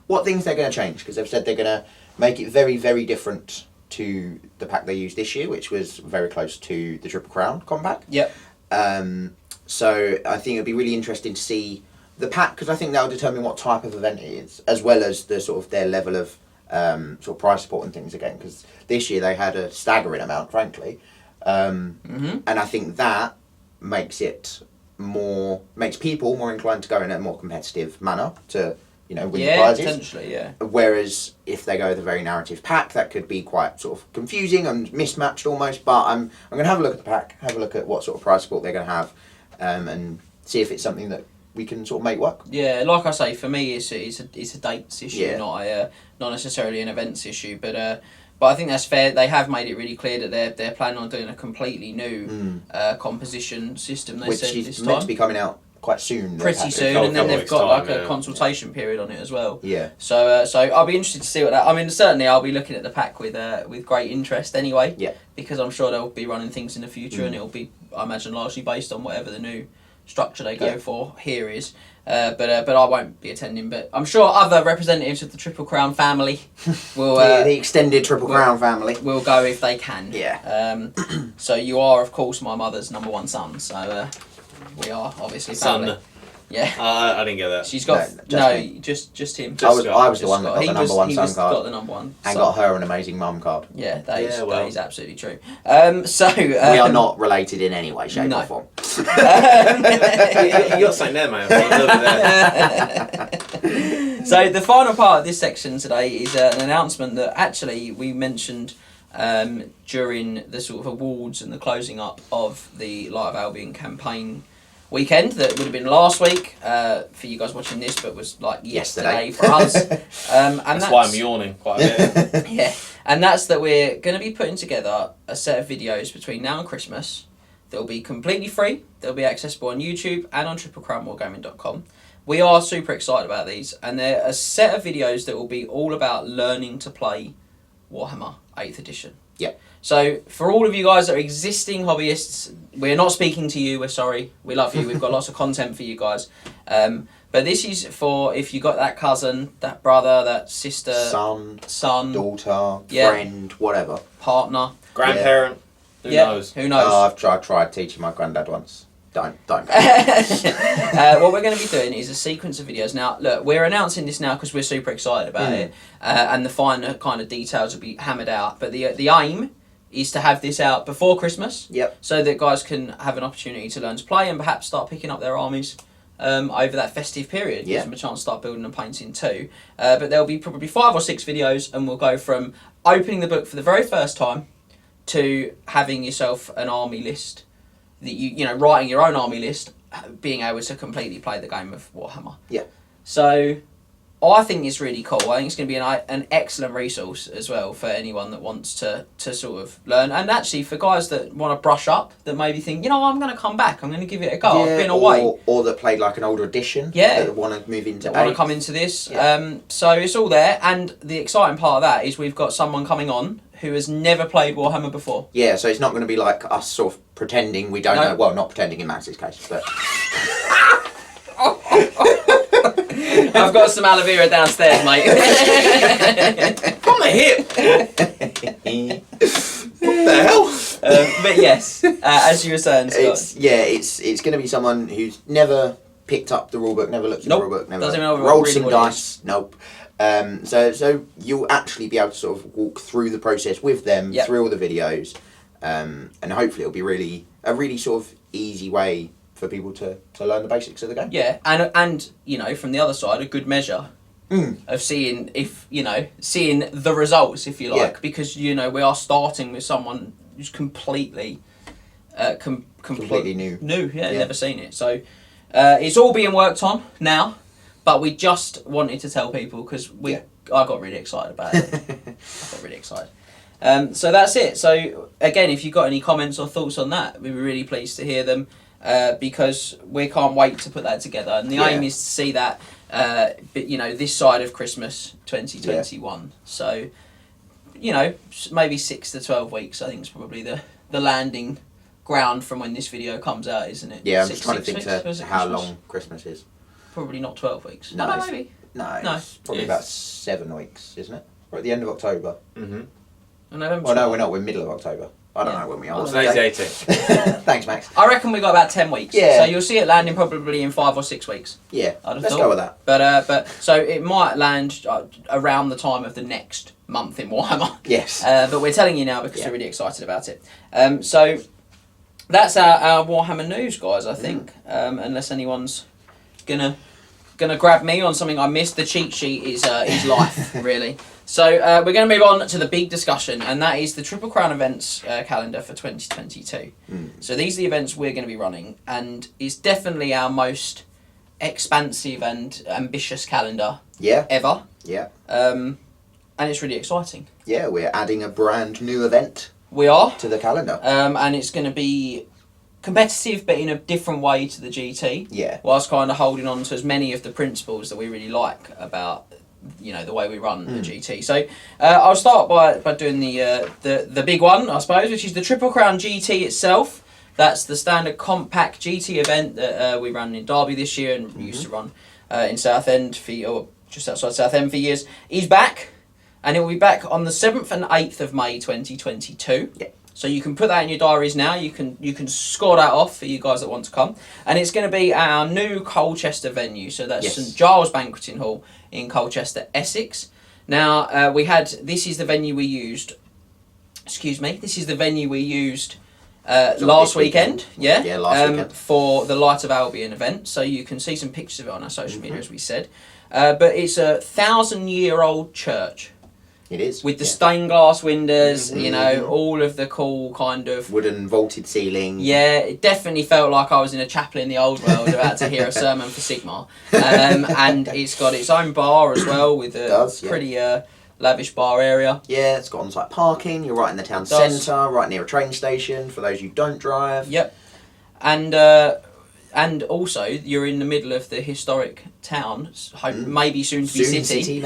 what things they're going to change, because they've said they're going to make it very, very different to the pack they used this year, which was very close to the Triple Crown compact. Yep. So I think it'd be really interesting to see the pack, because I think that'll determine what type of event it is, as well as the sort of their level of sort of price support and things again. Because this year they had a staggering amount, frankly, and I think that makes people more inclined to go in a more competitive manner to win the prizes. Potentially, yeah. Whereas if they go with a very narrative pack, that could be quite sort of confusing and mismatched almost. But I'm going to have a look at the pack, have a look at what sort of price support they're going to have, and see if it's something that we can sort of make work. Yeah, like I say, for me, it's a dates issue, Yeah. not necessarily an events issue. But I think that's fair. They have made it really clear that they're planning on doing a completely new composition system. They Which said is this meant time. to be coming out quite soon. Pretty soon, couple and then they've weeks got time, like a yeah. consultation period on it as well. Yeah. So I'll be interested to see what that. I mean, certainly I'll be looking at the pack with great interest anyway. Yeah. Because I'm sure they'll be running things in the future, and it'll be, I imagine, largely based on whatever the new structure they go for here is. But I won't be attending. But I'm sure other representatives of the Triple Crown family will the extended Triple Crown family will go if they can. Yeah. So you are, of course, my mother's number one son. So we are obviously family. Son. Yeah. I didn't get that. She's got just him. I was the one that got the number one he son was card got the number one. and son. got her an amazing mum card. Yeah, that is absolutely true. We are not related in any way, shape, no. or form. You got something there, mate. A little bit there. So the final part of this section today is an announcement that actually we mentioned during the sort of awards and the closing up of the Light of Albion campaign weekend. That would have been last week for you guys watching this, but was like yesterday for us. And that's why I'm yawning quite a bit. Yeah, and that's that we're going to be putting together a set of videos between now and Christmas. They'll be completely free. They'll be accessible on YouTube and on triplecrownwargaming.com. We are super excited about these, and they're a set of videos that will be all about learning to play Warhammer 8th edition. Yeah. So for all of you guys that are existing hobbyists, we're not speaking to you, we're sorry. We love you, we've got lots of content for you guys. But this is for if you got that cousin, that brother, that sister, son, daughter, Yeah. friend, whatever. partner. Grandparent. Who knows? Who knows? Oh, I've tried teaching my granddad once. Don't. What we're going to be doing is a sequence of videos. Now, look, we're announcing this now because we're super excited about it, and the finer kind of details will be hammered out. But the aim is to have this out before Christmas, Yep. so that guys can have an opportunity to learn to play and perhaps start picking up their armies over that festive period. Yeah. Gives them a chance to start building and painting too. But there'll be probably 5 or 6 videos, and we'll go from opening the book for the very first time to having yourself an army list. That you know, writing your own army list, being able to completely play the game of Warhammer. Yeah. So, I think it's really cool. I think it's going to be an excellent resource as well for anyone that wants to sort of learn, and actually for guys that want to brush up, that maybe think, you know, I'm going to come back, I'm going to give it a go. I've been away. Or that played like an older edition. Yeah. That want to move into. Want to come into this. Yeah. So it's all there, and the exciting part of that is we've got someone coming on who has never played Warhammer before. Yeah, so it's not going to be like us sort of pretending we don't know. Well, not pretending in Max's case, but. I've got some aloe vera downstairs, mate. On the hip. What the hell? But yes, as you were saying, Scott. It's going to be someone who's never picked up the rulebook, never looked at the rulebook, never Doesn't know rolled really some what it dice. Nope. So you'll actually be able to sort of walk through the process with them through all the videos, and hopefully it'll be a really sort of easy way for people to learn the basics of the game. Yeah, and you know, from the other side, a good measure of seeing the results, if you like, because you know we are starting with someone who's completely Completely new. Never seen it. So it's all being worked on now, but we just wanted to tell people because I got really excited about it. I got really excited. So that's it. So again, if you've got any comments or thoughts on that, we'd be really pleased to hear them. Because we can't wait to put that together, and the aim is to see that, this side of Christmas 2021. Yeah. So, maybe 6 to 12 weeks. I think is probably the landing ground from when this video comes out, isn't it? Yeah, I'm just trying to think how long Christmas is. Probably not 12 weeks. No, maybe. No, it's probably about 7 weeks, isn't it? We're at the end of October. Mm-hmm. November. No, we're not. We're middle of October. I don't know when we are. Today's the 18th. Thanks, Max. I reckon we got about 10 weeks. Yeah. So you'll see it landing probably in 5 or 6 weeks. Yeah. Let's go with that. But so it might land around the time of the next month in Warhammer. Yes. But we're telling you now because we're really excited about it. So that's our Warhammer news, guys. I think, unless anyone's gonna grab me on something I missed, the cheat sheet is life really. So we're going to move on to the big discussion, and that is the Triple Crown events calendar for 2022. So these are the events we're going to be running, and it's definitely our most expansive and ambitious calendar Yeah. ever. Yeah. And it's really exciting. Yeah, we're adding a brand new event We are. to the calendar. And it's going to be competitive, but in a different way to the GT. Yeah. Whilst kind of holding on to as many of the principles that we really like about, the way we run the GT. So I'll start by doing the big one, I suppose, which is the Triple Crown GT itself. That's the standard compact GT event that we ran in Derby this year and used to run in Southend or just outside Southend for years. He's back, and it will be back on the 7th and 8th of May 2022. Yeah. So you can put that in your diaries now. You can score that off for you guys that want to come. And it's going to be at our new Colchester venue. So that's St Giles Banqueting Hall in Colchester, Essex. Now, this is the venue we used. Excuse me. This is the venue we used last weekend. Yeah? Yeah, last weekend. For the Light of Albion event. So you can see some pictures of it on our social media, as we said. But it's a 1,000-year-old church. It is. With the stained glass windows, all of the cool kind of... wooden vaulted ceiling. Yeah, it definitely felt like I was in a chapel in the old world about to hear a sermon for Sigmar. And it's got its own bar as well with a pretty lavish bar area. Yeah, it's got on-site parking. You're right in the town centre, right near a train station for those who don't drive. Yep. And also, you're in the middle of the historic town, maybe soon to be city,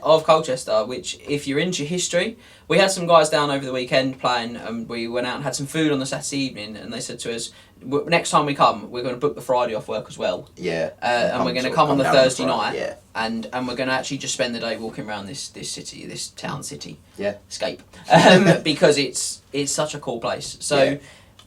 of Colchester, which, if you're into history, we had some guys down over the weekend playing, and we went out and had some food on the Saturday evening, and they said to us, next time we come, we're going to book the Friday off work as well. Yeah. And we're going to come on the Thursday night, yeah. and we're going to actually just spend the day walking around this city, this town city. Yeah. Escape. Because it's such a cool place. So... Yeah.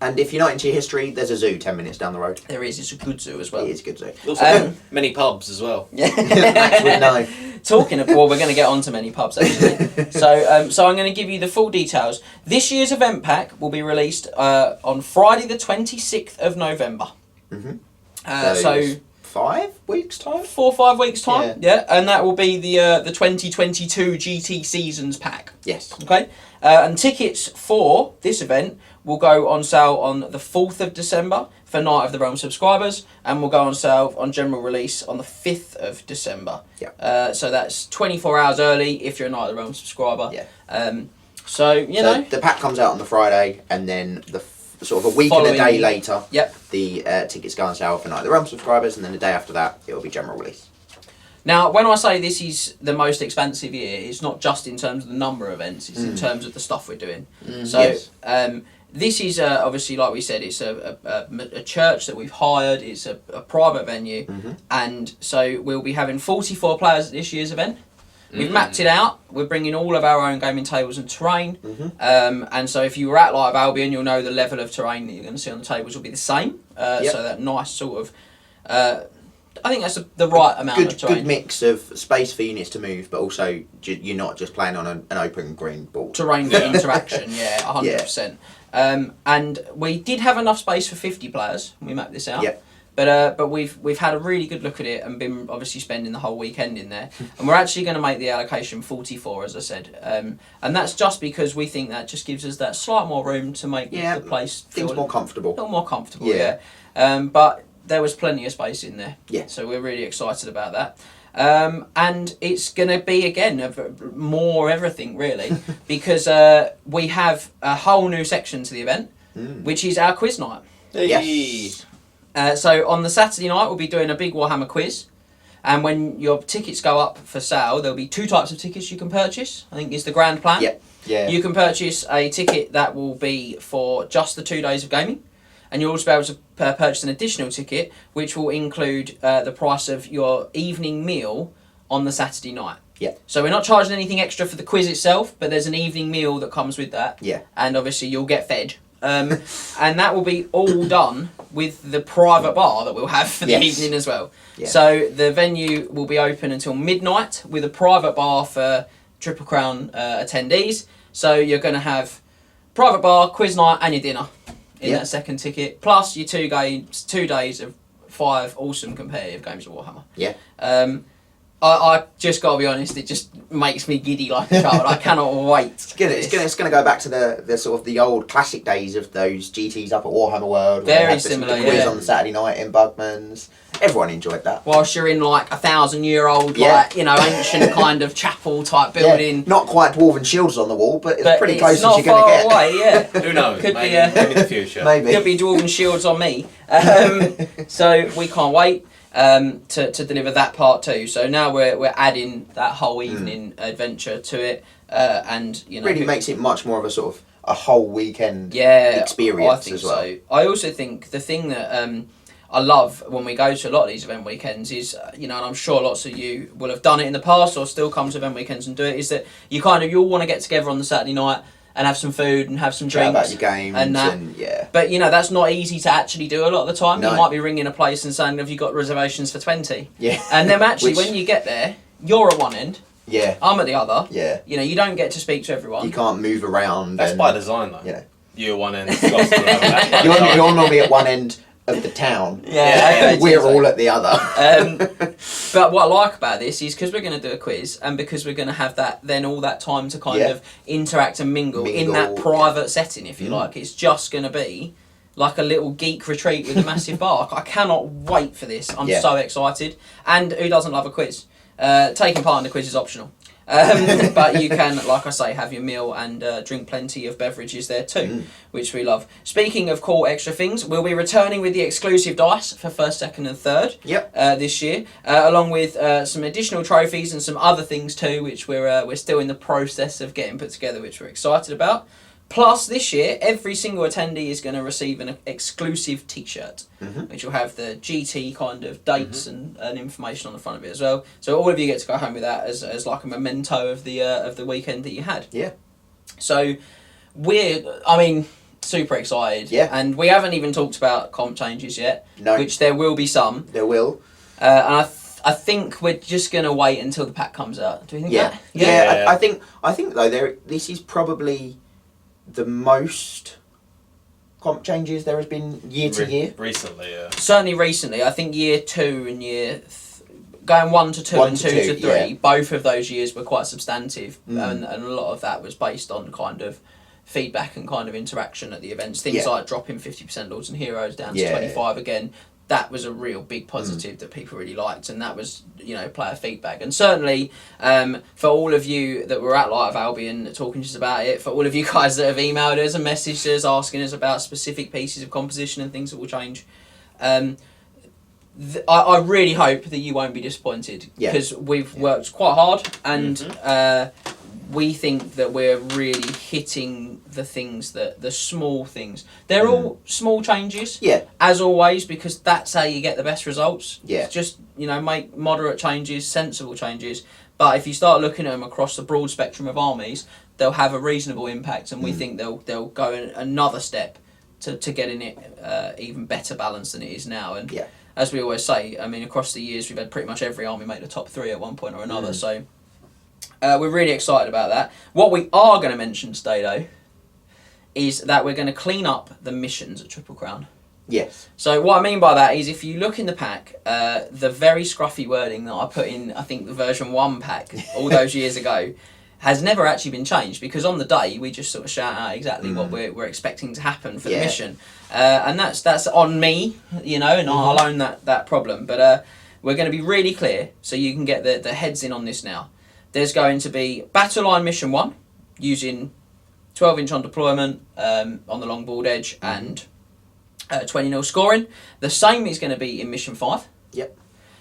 And if you're not into history, there's a zoo 10 minutes down the road. There is. It's a good zoo as well. It is a good zoo. Also, many pubs as well. Yeah. Max would know. Talking of, we're going to get on to many pubs actually. So I'm going to give you the full details. This year's event pack will be released on Friday the 26th of November. Mm-hmm. So 5 weeks time? 4 or 5 weeks time. Yeah. And that will be the 2022 GT Seasons pack. Yes. Okay. And tickets for this event will go on sale on the 4th of December for Night of the Realm subscribers, and will go on sale on general release on the 5th of December. Yeah. So that's 24 hours early if you're a Night of the Realm subscriber. Yeah. So the pack comes out on the Friday, and then the sort of a week Following, and a day later, yep, the tickets go on sale for Night of the Realm subscribers, and then the day after that, it will be general release. Now, when I say this is the most expansive year, it's not just in terms of the number of events, it's in terms of the stuff we're doing. So, this is, obviously, like we said, it's a church that we've hired, it's a private venue, and so we'll be having 44 players at this year's event. We've mapped it out, we're bringing all of our own gaming tables and terrain, and so if you were at Light of Albion, you'll know the level of terrain that you're going to see on the tables will be the same, so that nice sort of... I think that's the right amount of terrain. Good mix of space for units to move, but also you're not just playing on an open green board. Terrain for interaction, 100%. And we did have enough space for 50 players. We mapped this out. Yeah. But we've had a really good look at it and been obviously spending the whole weekend in there. And we're actually going to make the allocation 44, as I said. And that's just because we think that just gives us that slight more room to make the place feel more comfortable. A little more comfortable, but there was plenty of space in there. Yeah. So we're really excited about that. And it's going to be, again, more everything, really, because we have a whole new section to the event, which is our quiz night. Yes. So on the Saturday night, we'll be doing a big Warhammer quiz. And when your tickets go up for sale, there'll be 2 types of tickets you can purchase, I think is the grand plan. Yeah. You can purchase a ticket that will be for just the 2 days of gaming. And you'll also be able to purchase an additional ticket, which will include the price of your evening meal on the Saturday night. Yeah. So we're not charging anything extra for the quiz itself, but there's an evening meal that comes with that. Yeah. And obviously you'll get fed. And that will be all done with the private bar that we'll have for the evening as well. Yeah. So the venue will be open until midnight with a private bar for Triple Crown attendees. So you're going to have private bar, quiz night, and your dinner in that second ticket, plus your 2 days of 5 awesome competitive games of Warhammer. Yeah. I just got to be honest, it just makes me giddy like a child. I cannot wait. It's gonna go back to the sort of the old classic days of those GTs up at Warhammer World. Very similar, the quiz on the Saturday night in Bugman's. everyone enjoyed that. Whilst you're in like 1,000-year-old, like, you know, ancient kind of chapel type building. Yeah. Not quite dwarven shields on the wall, but it's pretty close as not you're going to get. away, yeah. Who knows? Could maybe, be maybe in the future. Maybe. Could be dwarven shields on me. So we can't wait to deliver that part too. So now we're adding that whole evening adventure to it, and you know, really makes it much more of a sort of a whole weekend I experience think as well. so. I also think the thing that I love when we go to a lot of these event weekends is, you know, and I'm sure lots of you will have done it in the past or still come to event weekends and do it, is that you'll want to get together on the Saturday night and have some food and have some Chat drinks about your games and that. But you know, that's not easy to actually do a lot of the time. No. You might be ringing a place and saying, have you got reservations for 20? Yeah. And then actually when you get there, you're at one end, Yeah. I'm at the other. Yeah. You know, you don't get to speak to everyone. You can't move around. That's by design, though. Yeah. You're one end. Scott's the other. You're normally at one end of the town. Yeah, We're all at the other. But what I like about this is because we're going to do a quiz and because we're going to have that then all that time to kind of interact and mingle in that private setting, if you like. It's just going to be like a little geek retreat with a massive bar. I cannot wait for this. I'm so excited. And who doesn't love a quiz? Taking part in the quiz is optional. But you can, like I say, have your meal and drink plenty of beverages there too, which we love. Speaking of cool extra things, we'll be returning with the exclusive dice for first, second and third this year, along with some additional trophies and some other things too, which we're still in the process of getting put together, which we're excited about. Plus, this year, every single attendee is going to receive an exclusive T-shirt, which will have the GT kind of dates and information on the front of it as well. So all of you get to go home with that as like a memento of the weekend that you had. Yeah. So super excited. Yeah. And we haven't even talked about comp changes yet. No. Which there will be some. There will. And I think we're just going to wait until the pack comes out. Do you think that? Yeah. I think though this is probably the most comp changes there has been year to year. Recently, yeah. Certainly recently. I think year 2 and going 1 to 2 and 2 to 3, both of those years were quite substantive, and a lot of that was based on kind of feedback and kind of interaction at the events. Things like dropping 50% Lords and Heroes down to 25 again. That was a real big positive that people really liked, and that was, you know, player feedback. And certainly for all of you that were at Light of Albion talking to us about it, for all of you guys that have emailed us and messaged us asking us about specific pieces of composition and things that will change, I really hope that you won't be disappointed, because we've worked quite hard, and we think that we're really hitting the things, the small things. They're all small changes, as always, because that's how you get the best results. Yeah. Just, you know, make moderate changes, sensible changes. But if you start looking at them across the broad spectrum of armies, they'll have a reasonable impact, and we think they'll go another step to getting it even better balanced than it is now. And as we always say, I mean, across the years, we've had pretty much every army make the top 3 at one point or another. So we're really excited about that. What we are going to mention today, though, is that we're going to clean up the missions at Triple Crown. Yes. So what I mean by that is, if you look in the pack, the very scruffy wording that I put in, I think, the version 1 pack all those years ago, has never actually been changed, because on the day we just sort of shout out exactly what we're expecting to happen for the mission, and that's on me, you know, and I'll own that problem. But we're going to be really clear, so you can get the heads in on this now. There's going to be Battle Line Mission 1, using 12-inch on deployment on the long board edge and 20-0 scoring. The same is going to be in Mission 5. Yep.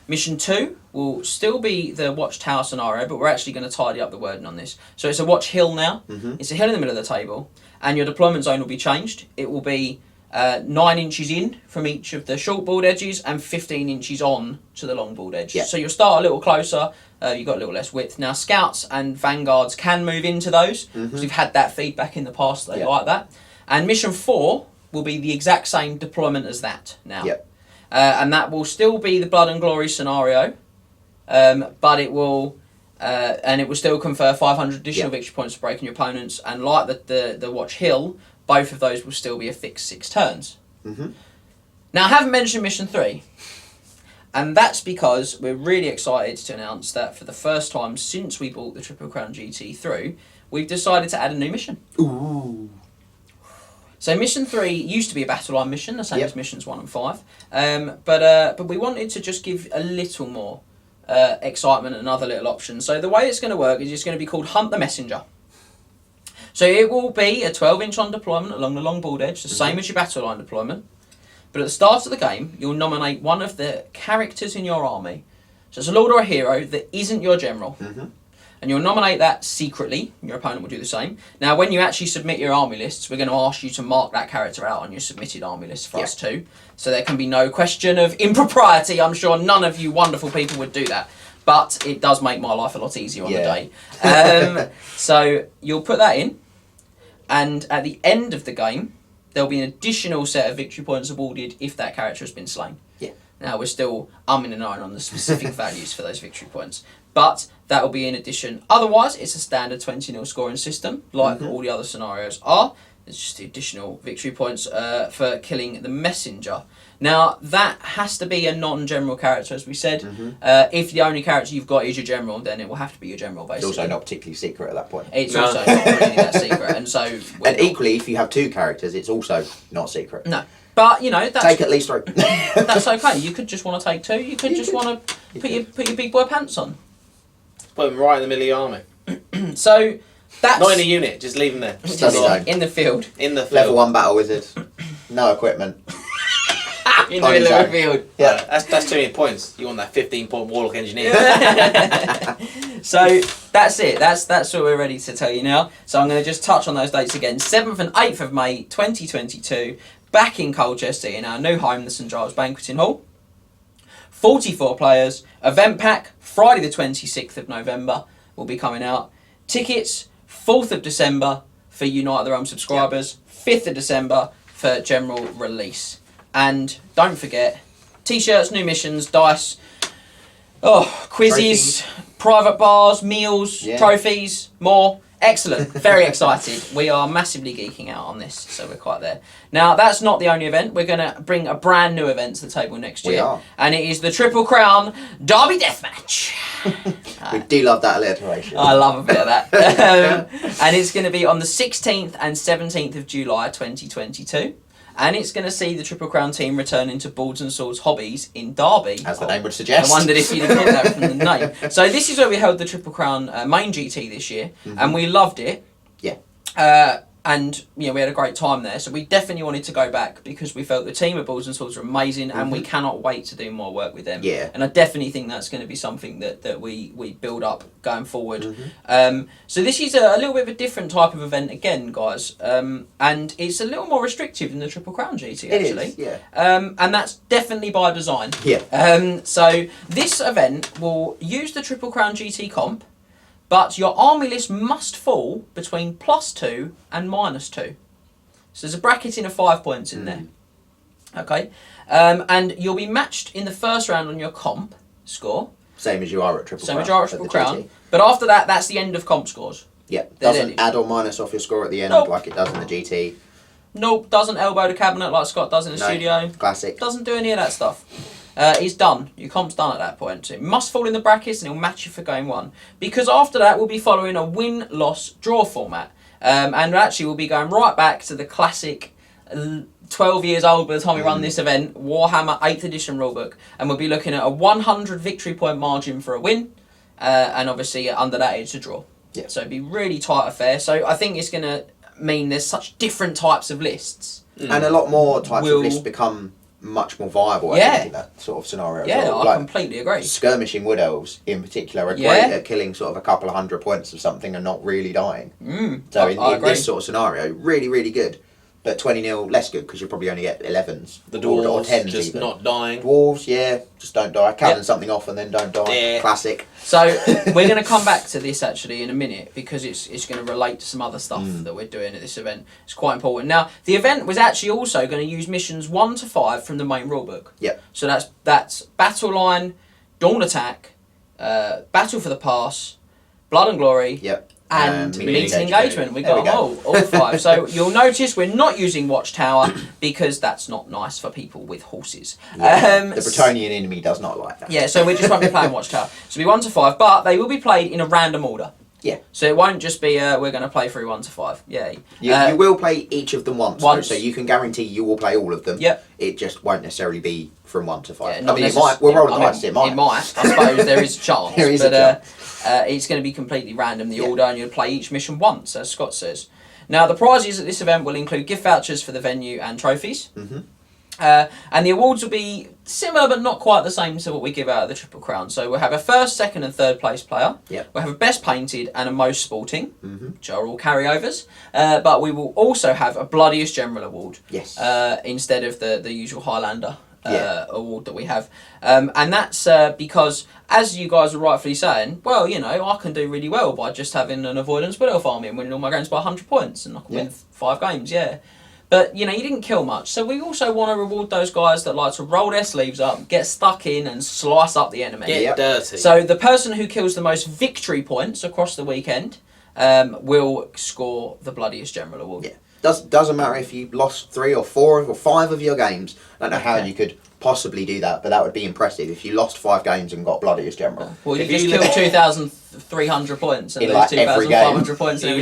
Mission 2 will still be the Watchtower scenario, but we're actually going to tidy up the wording on this. So it's a Watch Hill now. It's a hill in the middle of the table, and your deployment zone will be changed. It will be 9 inches in from each of the short board edges and 15 inches on to the long board edge. Yep. So you'll start a little closer, you've got a little less width. Now, Scouts and Vanguards can move into those, because we've had that feedback in the past, they like that. And Mission 4 will be the exact same deployment as that now. Yep. And that will still be the Blood and Glory scenario, but it will still confer 500 additional victory points for breaking your opponents, and like the Watch Hill, both of those will still be a fixed 6 turns. Now, I haven't mentioned Mission 3, and that's because we're really excited to announce that for the first time since we brought the Triple Crown GT through, we've decided to add a new mission. Ooh. So mission 3 used to be a battle line mission, the same as missions 1 and 5. But we wanted to just give a little more excitement and another little option. So the way it's going to work is it's going to be called Hunt the Messenger. So it will be a 12-inch on deployment along the long board edge, the same as your battle line deployment. But at the start of the game, you'll nominate one of the characters in your army. So it's a lord or a hero that isn't your general. And you'll nominate that secretly. Your opponent will do the same. Now, when you actually submit your army lists, we're going to ask you to mark that character out on your submitted army list for us too. So there can be no question of impropriety. I'm sure none of you wonderful people would do that. But it does make my life a lot easier on the day. So you'll put that in. And at the end of the game, there'll be an additional set of victory points awarded if that character has been slain. Now, we're still umming and ahhing on the specific values for those victory points. But that will be in addition. Otherwise, it's a standard 20-0 scoring system, like all the other scenarios are. It's just the additional victory points for killing the messenger. Now, that has to be a non-general character, as we said. If the only character you've got is your general, then it will have to be your general, basically. It's also not particularly secret at that point. It's also not really that secret. And so... And equally, if you have 2 characters, it's also not secret. No. But, you know... Take at least 3. That's okay. You could just want to take 2. You could just want to put your big boy pants on. Put them right in the middle of your army. So... That's not in a unit, just leave them there. In the field. In the field. Level 1 battle wizard. No equipment. In the middle of the field. Yeah, that's too many points. You want that 15-point warlock engineer. So that's it. That's what we're ready to tell you now. So I'm going to just touch on those dates again. 7th and 8th of May 2022, back in Colchester in our new home, the St Giles Banqueting Hall. 44 players. Event pack Friday the 26th of November will be coming out. Tickets 4th of December for Unite of the Realm subscribers, 5th of December for general release. And don't forget, t-shirts, new missions, dice, quizzes, private bars, meals, trophies, more. Excellent. Very excited. We are massively geeking out on this, so we're quite there. Now, that's not the only event. We're going to bring a brand new event to the table next year. We are. And it is the Triple Crown Derby Deathmatch. We do love that alliteration. I love a bit of that. And it's going to be on the 16th and 17th of July 2022. And it's going to see the Triple Crown team returning to Boards and Swords Hobbies in Derby. As the name would suggest. I wondered if you'd have got that from the name. So this is where we held the Triple Crown main GT this year. And we loved it. Yeah. And we had a great time there. So we definitely wanted to go back because we felt the team at Boards and Swords were amazing and we cannot wait to do more work with them. Yeah. And I definitely think that's going to be something that we build up going forward. So this is a little bit of a different type of event again, guys. And it's a little more restrictive than the Triple Crown GT, actually. It is, yeah. And that's definitely by design. Yeah. So this event will use the Triple Crown GT comp, but your army list must fall between +2 and -2. So there's a bracketing of 5 points in there. Okay. And you'll be matched in the first round on your comp score. Same as you are at Triple Crown. Same as you are at Triple Crown. But after that, that's the end of comp scores. Yeah. Doesn't add or minus off your score at the end like it does in the GT. Nope. Doesn't elbow the cabinet like Scott does in the studio. Classic. Doesn't do any of that stuff. It's done. Your comp's done at that point. So it must fall in the brackets and it'll match you for game 1. Because after that, we'll be following a win-loss-draw format. And actually, we'll be going right back to the classic 12 years old by the time we run this event, Warhammer 8th edition rulebook. And we'll be looking at a 100 victory point margin for a win. And obviously, under that, it's a draw. Yeah. So it'd be really tight affair. So I think it's going to mean there's such different types of lists. And a lot more types of lists become much more viable, I think, in that sort of scenario. Yeah, well. I completely agree. Skirmishing Wood Elves, in particular, are great at killing sort of a couple of 100 points of something and not really dying. So in this sort of scenario, really, really good. But 20-0 less good because you probably only get 11s. The dwarves or 10s just even. not dying. Dwarves, just don't die. Cannon something off and then don't die. Yeah. Classic. So we're going to come back to this actually in a minute because it's going to relate to some other stuff that we're doing at this event. It's quite important. Now, the event was actually also going to use missions 1 to 5 from the main rulebook. Yep. So that's Battle Line, Dawn Attack, Battle for the Pass, Blood and Glory, and Meet Engagement. We got all 5. So you'll notice we're not using Watchtower because that's not nice for people with horses. Yeah. The Bretonian enemy does not like that. Yeah, so we just won't be playing Watchtower. So it'll be 1 to 5, but they will be played in a random order. Yeah. So it won't just be we're going to play through 1 to 5. Yeah. You will play each of them once. Once. Though, so you can guarantee you will play all of them. Yep. It just won't necessarily be from 1 to 5. Yeah, I mean, it might. We'll roll the dice. It might. It might. I suppose there is a chance. There is but, a chance. It's going to be completely random, the order, and you'll play each mission once, as Scott says. Now, the prizes at this event will include gift vouchers for the venue and trophies. Mm-hmm. And the awards will be similar but not quite the same to what we give out at the Triple Crown. So we'll have a first, second and third place player. Yep. We'll have a best painted and a most sporting, Mm-hmm. which are all carryovers. But we will also have a bloodiest general award. Yes. Instead of the usual Highlander award that we have. And that's because, as you guys were rightfully saying, well, you know, I can do really well by just having an avoidance wood elf army and winning all my games by 100 points and I can win 5 games, But, you know, you didn't kill much. So we also want to reward those guys that like to roll their sleeves up, get stuck in and slice up the enemy. Get dirty. So the person who kills the most victory points across the weekend will score the bloodiest general award. Yeah. Doesn't matter if you lost 3 or 4 or 5 of your games. I don't know how you could possibly do that, but that would be impressive if you lost 5 games and got bloodiest general. Well, you If just you killed 2,300 points and In, lose like, every 2,500 points. You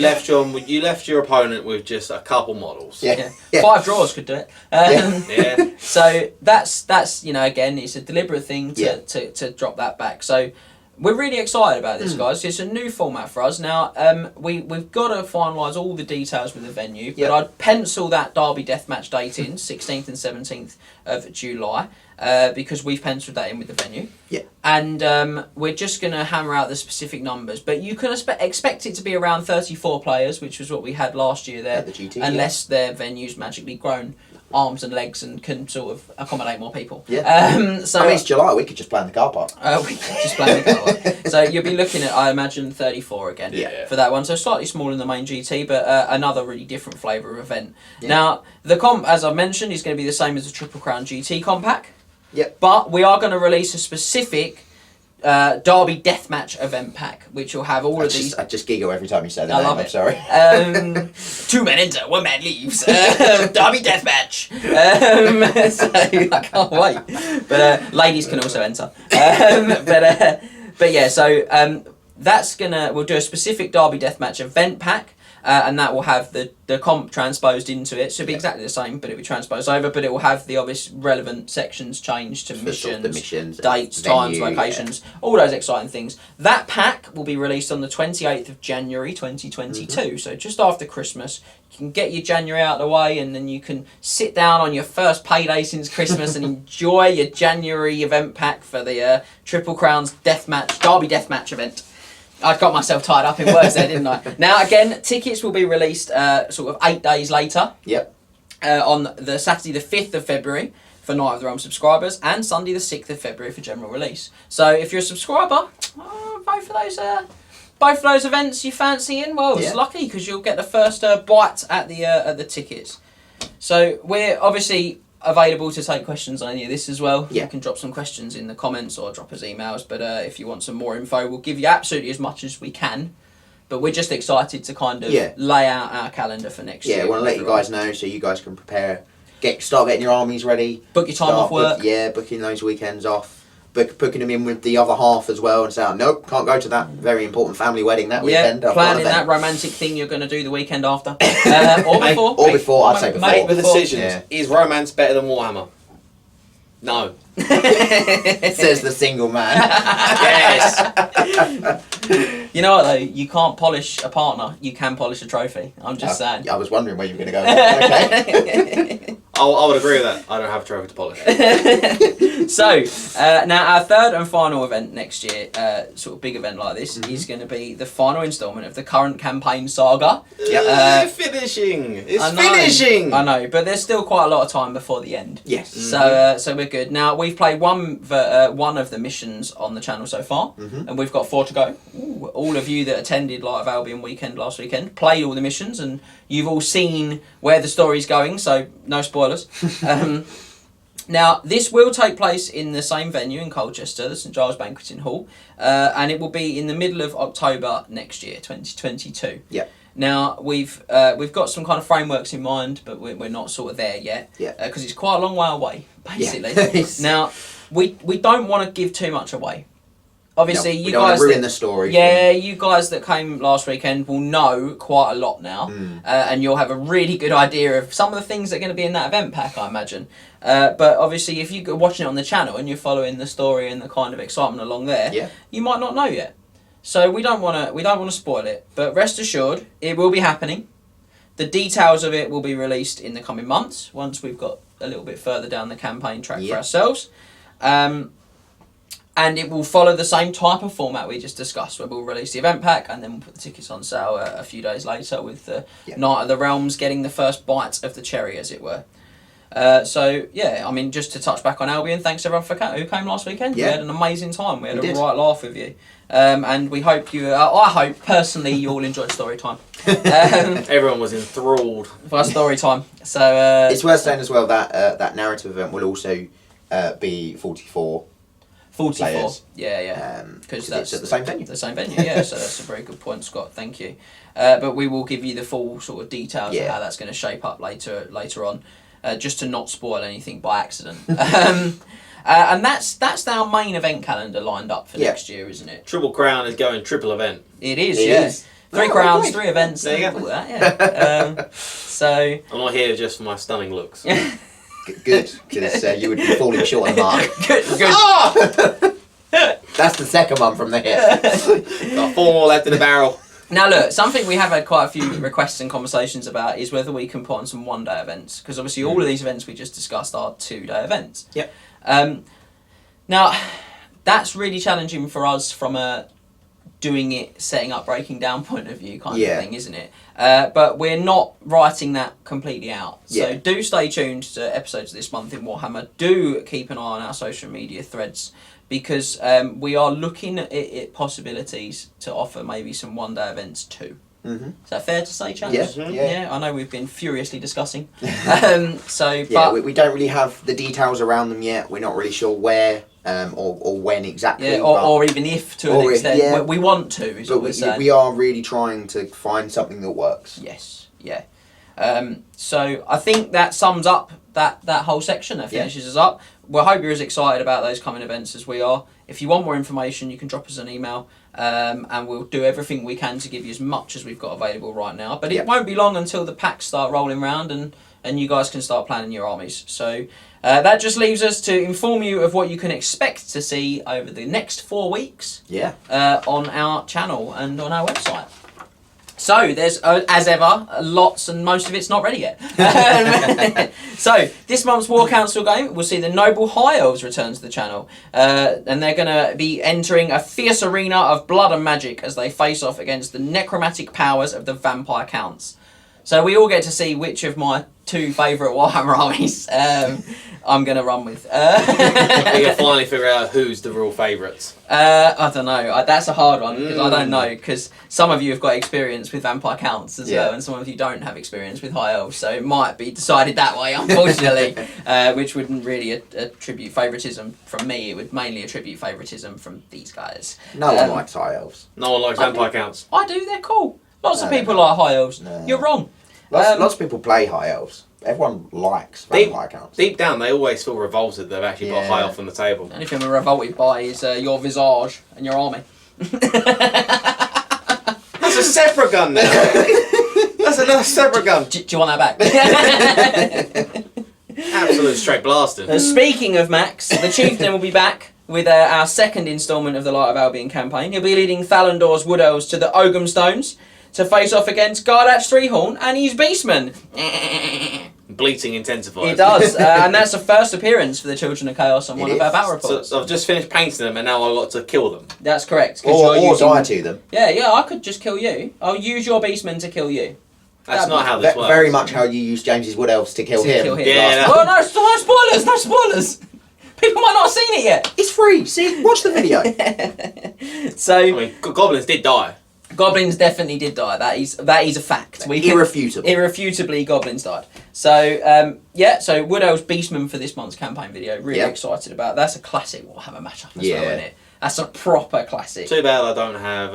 left your opponent with just a couple models. Yeah. 5 draws could do it. Yeah. So that's you know, again, it's a deliberate thing to drop that back. So we're really excited about this, guys. It's a new format for us. Now, we've got to finalise all the details with the venue, but I'd pencil that Derby Deathmatch date in, 16th and 17th of July, because we've penciled that in with the venue. Yeah. And we're just going to hammer out the specific numbers, but you can expect it to be around 34 players, which was what we had last year there, At the GT, unless their venue's magically grown arms and legs and can sort of accommodate more people. Yeah. So I mean, it's July. We could just play in the car park. we can just play the car. So you'll be looking at, I imagine, 34 again for that one. So slightly smaller than the main GT, but another really different flavour of event. Yeah. Now, the comp, as I mentioned, is going to be the same as the Triple Crown GT comp pack. Yep. But we are going to release a specific Derby Deathmatch event pack, which will have all of these. I just giggle every time you say that. I love I'm it. sorry. 2 men enter, 1 man leaves. Derby Deathmatch. So I can't wait. But ladies can also enter. But yeah, so we'll do a specific Derby Deathmatch event pack. And that will have the comp transposed into it. So it'll be exactly the same, but it'll be transposed over. But it will have the obvious relevant sections changed to missions, the missions, dates, venue, times, locations, all those exciting things. That pack will be released on the 28th of January 2022. So just after Christmas, you can get your January out of the way, and then you can sit down on your first payday since Christmas and enjoy your January event pack for the Triple Crown's Derby Deathmatch event. I got myself tied up in words there, didn't I? Now, again, tickets will be released sort of 8 days later. Yep. On the Saturday the 5th of February for Night of the Realm subscribers and Sunday the 6th of February for general release. So if you're a subscriber, both of those events you fancying, well, it's lucky because you'll get the first bite at the tickets. So we're obviously available to take questions on any of this as well. Yeah. You can drop some questions in the comments or drop us emails, but if you want some more info, we'll give you absolutely as much as we can. But we're just excited to kind of lay out our calendar for next year. Yeah, I want to let you guys know so you guys can prepare. Start getting your armies ready. Book your time off work. Booking those weekends off. Booking them in with the other half as well and saying, nope, can't go to that very important family wedding that weekend. Planning that romantic thing you're going to do the weekend after. Or before. I'd say before. Make the decisions. Yeah. Is romance better than Warhammer? No. Says the single man. Yes. You know what though? You can't polish a partner. You can polish a trophy. I'm just saying. I was wondering where you were going to go. Okay. I would agree with that. I don't have a trophy to polish. So, now our third and final event next year, sort of big event like this, is going to be the final instalment of the current campaign saga. Finishing. It's finishing. I know, but there's still quite a lot of time before the end. Yes. So we're good. Now, we've played one of the missions on the channel so far, and we've got 4 to go. Ooh, all of you that attended Light of Albion weekend last weekend played all the missions, and you've all seen where the story's going, so no spoilers. Now, this will take place in the same venue in Colchester, the St Giles Banqueting Hall, and it will be in the middle of October next year, 2022. Yeah. Now, we've got some kind of frameworks in mind, but we're not sort of there yet, because it's quite a long way away, basically. Yeah. Now, we don't want to give too much away. obviously we you don't want guys to ruin the story. Yeah, you guys that came last weekend will know quite a lot now, and you'll have a really good idea of some of the things that are going to be in that event pack, I imagine. But obviously, if you're watching it on the channel and you're following the story and the kind of excitement along there, you might not know yet. So we don't want to spoil it. But rest assured, it will be happening. The details of it will be released in the coming months once we've got a little bit further down the campaign track for ourselves. And it will follow the same type of format we just discussed, where we'll release the event pack and then we'll put the tickets on sale a few days later, with the Night of the Realms getting the first bite of the cherry, as it were. So, yeah, I mean, just to touch back on Albion, thanks everyone who came last weekend. We had an amazing time. We had a right laugh with you. And we hope I hope, personally, you all enjoyed story time. Everyone was enthralled for story time. So it's worth saying as well that that narrative event will also be 44 players. Yeah. Because that's at the same venue. The same venue, yeah. So that's a very good point, Scott. Thank you. But we will give you the full sort of details of how that's going to shape up later on, just to not spoil anything by accident. And that's our main event calendar lined up for next year, isn't it? Triple Crown is going triple event. It is. 3 crowns, 3 events. There you go. All that, yeah. So I'm not here just for my stunning looks. Good, because you would be falling short of the mark. Good. Oh! That's the second one from the hip. Got 4 more left in the barrel. Now look, something we have had quite a few requests and conversations about is whether we can put on some one-day events, because obviously all of these events we just discussed are 2-day events. Yep. Now, that's really challenging for us from a doing it, setting up, breaking down point of view kind of thing, isn't it? But we're not writing that completely out. So do stay tuned to episodes this month in Warhammer. Do keep an eye on our social media threads, because we are looking at possibilities to offer maybe some one-day events too. Mm-hmm. Is that fair to say, chaps? Yeah. I know we've been furiously discussing. But we don't really have the details around them yet. We're not really sure where or when exactly. Yeah, or even if to an extent. Yeah. We want to, is what we're saying. We are really trying to find something that works. Yes, yeah. So I think that sums up that whole section. That finishes us up. We hope you're as excited about those coming events as we are. If you want more information, you can drop us an email, and we'll do everything we can to give you as much as we've got available right now. But it won't be long until the packs start rolling around and you guys can start planning your armies. So that just leaves us to inform you of what you can expect to see over the next 4 weeks on our channel and on our website. So there's, as ever, lots, and most of it's not ready yet. So this month's War Council game, we'll see the Noble High Elves return to the channel. And they're going to be entering a fierce arena of blood and magic as they face off against the necromantic powers of the Vampire Counts. So we all get to see which of my 2 favourite Warhammer armies I'm going to run with. You'll finally figure out who's the real favourites. I don't know. That's a hard one, because I don't know, because some of you have got experience with Vampire Counts as well, and some of you don't have experience with High Elves, so it might be decided that way, unfortunately, which wouldn't really attribute favouritism from me. It would mainly attribute favouritism from these guys. No one likes High Elves. No one likes Vampire Counts. I do, they're cool. Lots of people like High Elves. No. You're wrong. Lots of people play High Elves. Everyone likes Vampire Counts. Deep down, they always feel revolted they've actually got High Elf on the table. The only thing we're revolted by is your visage and your army. That's a separate gun now. That's another separate gun. Do you want that back? Absolute straight blasting. Speaking of Max, the Chieftain will be back with our second instalment of the Light of Albion campaign. He'll be leading Thalandor's Wood Elves to the Ogham Stones to face off against Gardat's Threehorn and his Beastmen. Bleating intensifies. It does, and that's the first appearance for the Children of Chaos on one of our battle reports. So I've just finished painting them and now I've got to kill them. That's correct. Or die to them. Yeah, I could just kill you. I'll use your Beastmen to kill you. That's not how this works. Very much how you use James's Wood Elves to kill him. Yeah. Oh, no spoilers. People might not have seen it yet. It's free. See, watch the video. So, I mean, goblins did die. Goblins definitely did die. That is a fact. Irrefutably, goblins died. So, so Wood Elves Beastman for this month's campaign video. Really excited about. That's a classic Warhammer matchup as well, isn't it? That's a proper classic. Too bad I don't have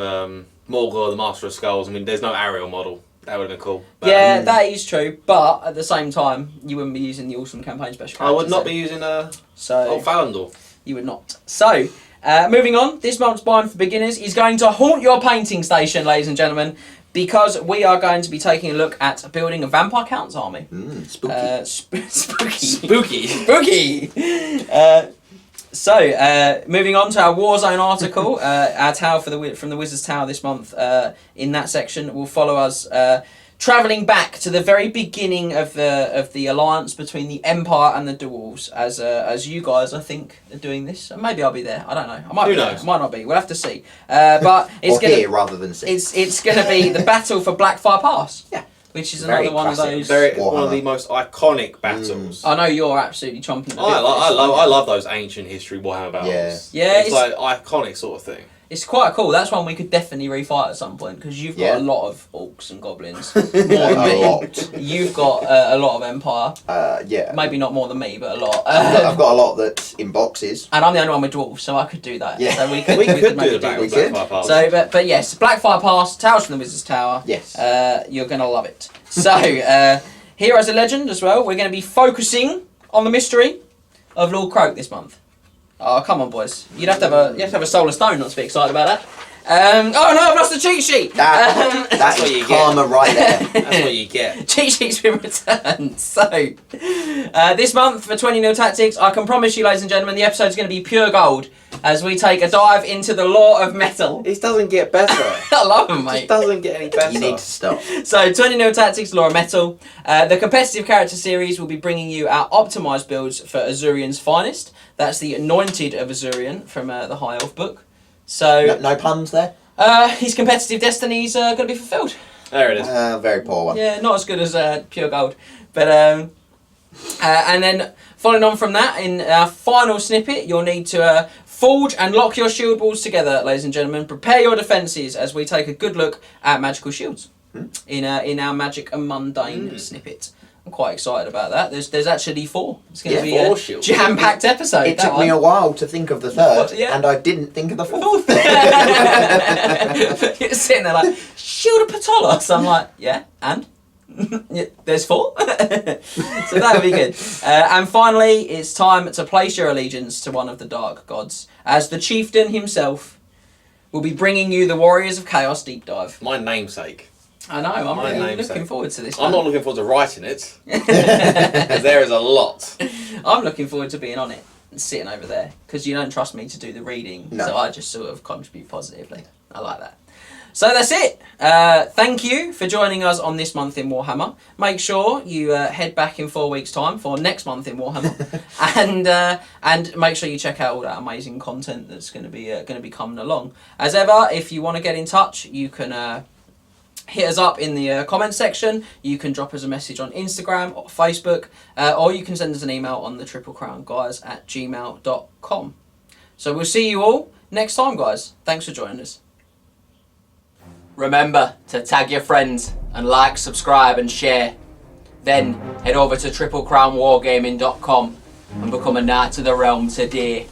Morgul, the Master of Skulls. I mean, there's no Ariel model. That would have been cool. But, that is true. But at the same time, you wouldn't be using the Awesome Campaign Special. I would not be using old Falandor. You would not. So, Moving on, this month's Bind for Beginners is going to haunt your painting station, ladies and gentlemen, because we are going to be taking a look at building a Vampire Count's army. Spooky. Spooky. Spooky! So, moving on to our Warzone article, our tale from the Wizard's Tower this month. In that section, will follow us travelling back to the very beginning of the alliance between the Empire and the Dwarves, as you guys, I think, are doing this. And maybe I'll be there. I don't know. I might Who be knows? There. I might not be. We'll have to see. But it's or gonna here rather than see. it's going to be the battle for Blackfire Pass. Yeah. Which is Very another one of classic. those. One of the most iconic battles. I know you're absolutely chomping. At the bit I for this one. love those ancient history Warhammer battles. Yeah, it's like iconic sort of thing. It's quite cool. That's one we could definitely refight at some point because you've got a lot of orcs and goblins. More than me. A lot. You've got a lot of Empire. Yeah. Maybe not more than me, but a lot. I've got a lot that's in boxes. And I'm the only one with dwarves, so I could do that. Yeah. So we could do maybe the battle we of could. Blackfire Pass. So, but yes, Blackfire Pass, Tales from the Wizard's Tower. Yes. You're gonna love it. So, Heroes of Legend as well. We're going to be focusing on the mystery of Lord Croak this month. Oh, come on, boys! You'd have to have a Solar Stone not to be excited about that. Oh no, I've lost the cheat sheet. That's what you get. karma right there. That's what you get. Cheat sheet's been returned. So, this month for 20 Nil Tactics, I can promise you, ladies and gentlemen, the episode's going to be pure gold as we take a dive into the lore of metal. It doesn't get better. I love them, It mate. just doesn't get any better. You need to stop. So, 20 Nil Tactics, Lore of Metal. The competitive character series will be bringing you our optimised builds for Azurian's finest. That's the Anointed of Azurian from the High Elf book. So, No puns there? his competitive destinies are going to be fulfilled. There it is. Very poor one. Yeah, not as good as pure gold. But and then following on from that, in our final snippet, you'll need to forge and lock your shield walls together, ladies and gentlemen. Prepare your defences as we take a good look at magical shields in our magic and mundane snippet. I'm quite excited about that. There's actually 4. It's going to be 4 a shields. jam-packed episode. It took me a while to think of the third, Yeah. and I didn't think of the fourth. You're sitting there like, Shield of Patolos. I'm like, yeah, and? Yeah, there's 4. So that'll be good. And finally, it's time to place your allegiance to one of the dark gods, as the chieftain himself will be bringing you the Warriors of Chaos deep dive. My namesake. I know, I'm My really namesake. looking forward to this I'm one. not looking forward to writing it. Because there is a lot. I'm looking forward to being on it and sitting over there, because you don't trust me to do the reading, No. so I just sort of contribute positively. I like that. So that's it. Thank you for joining us on this month in Warhammer. Make sure you head back in 4 weeks' time for next month in Warhammer, and make sure you check out all that amazing content that's going to be coming along. As ever, if you want to get in touch, you can hit us up in the comments section. You can drop us a message on Instagram or Facebook, or you can send us an email on the triplecrownguys@gmail.com. So we'll see you all next time, guys. Thanks for joining us. Remember to tag your friends and like, subscribe and share. Then head over to triplecrownwargaming.com and become a Knight of the Realm today.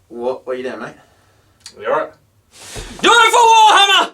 What are you doing, mate? You alright? Do it for Warhammer!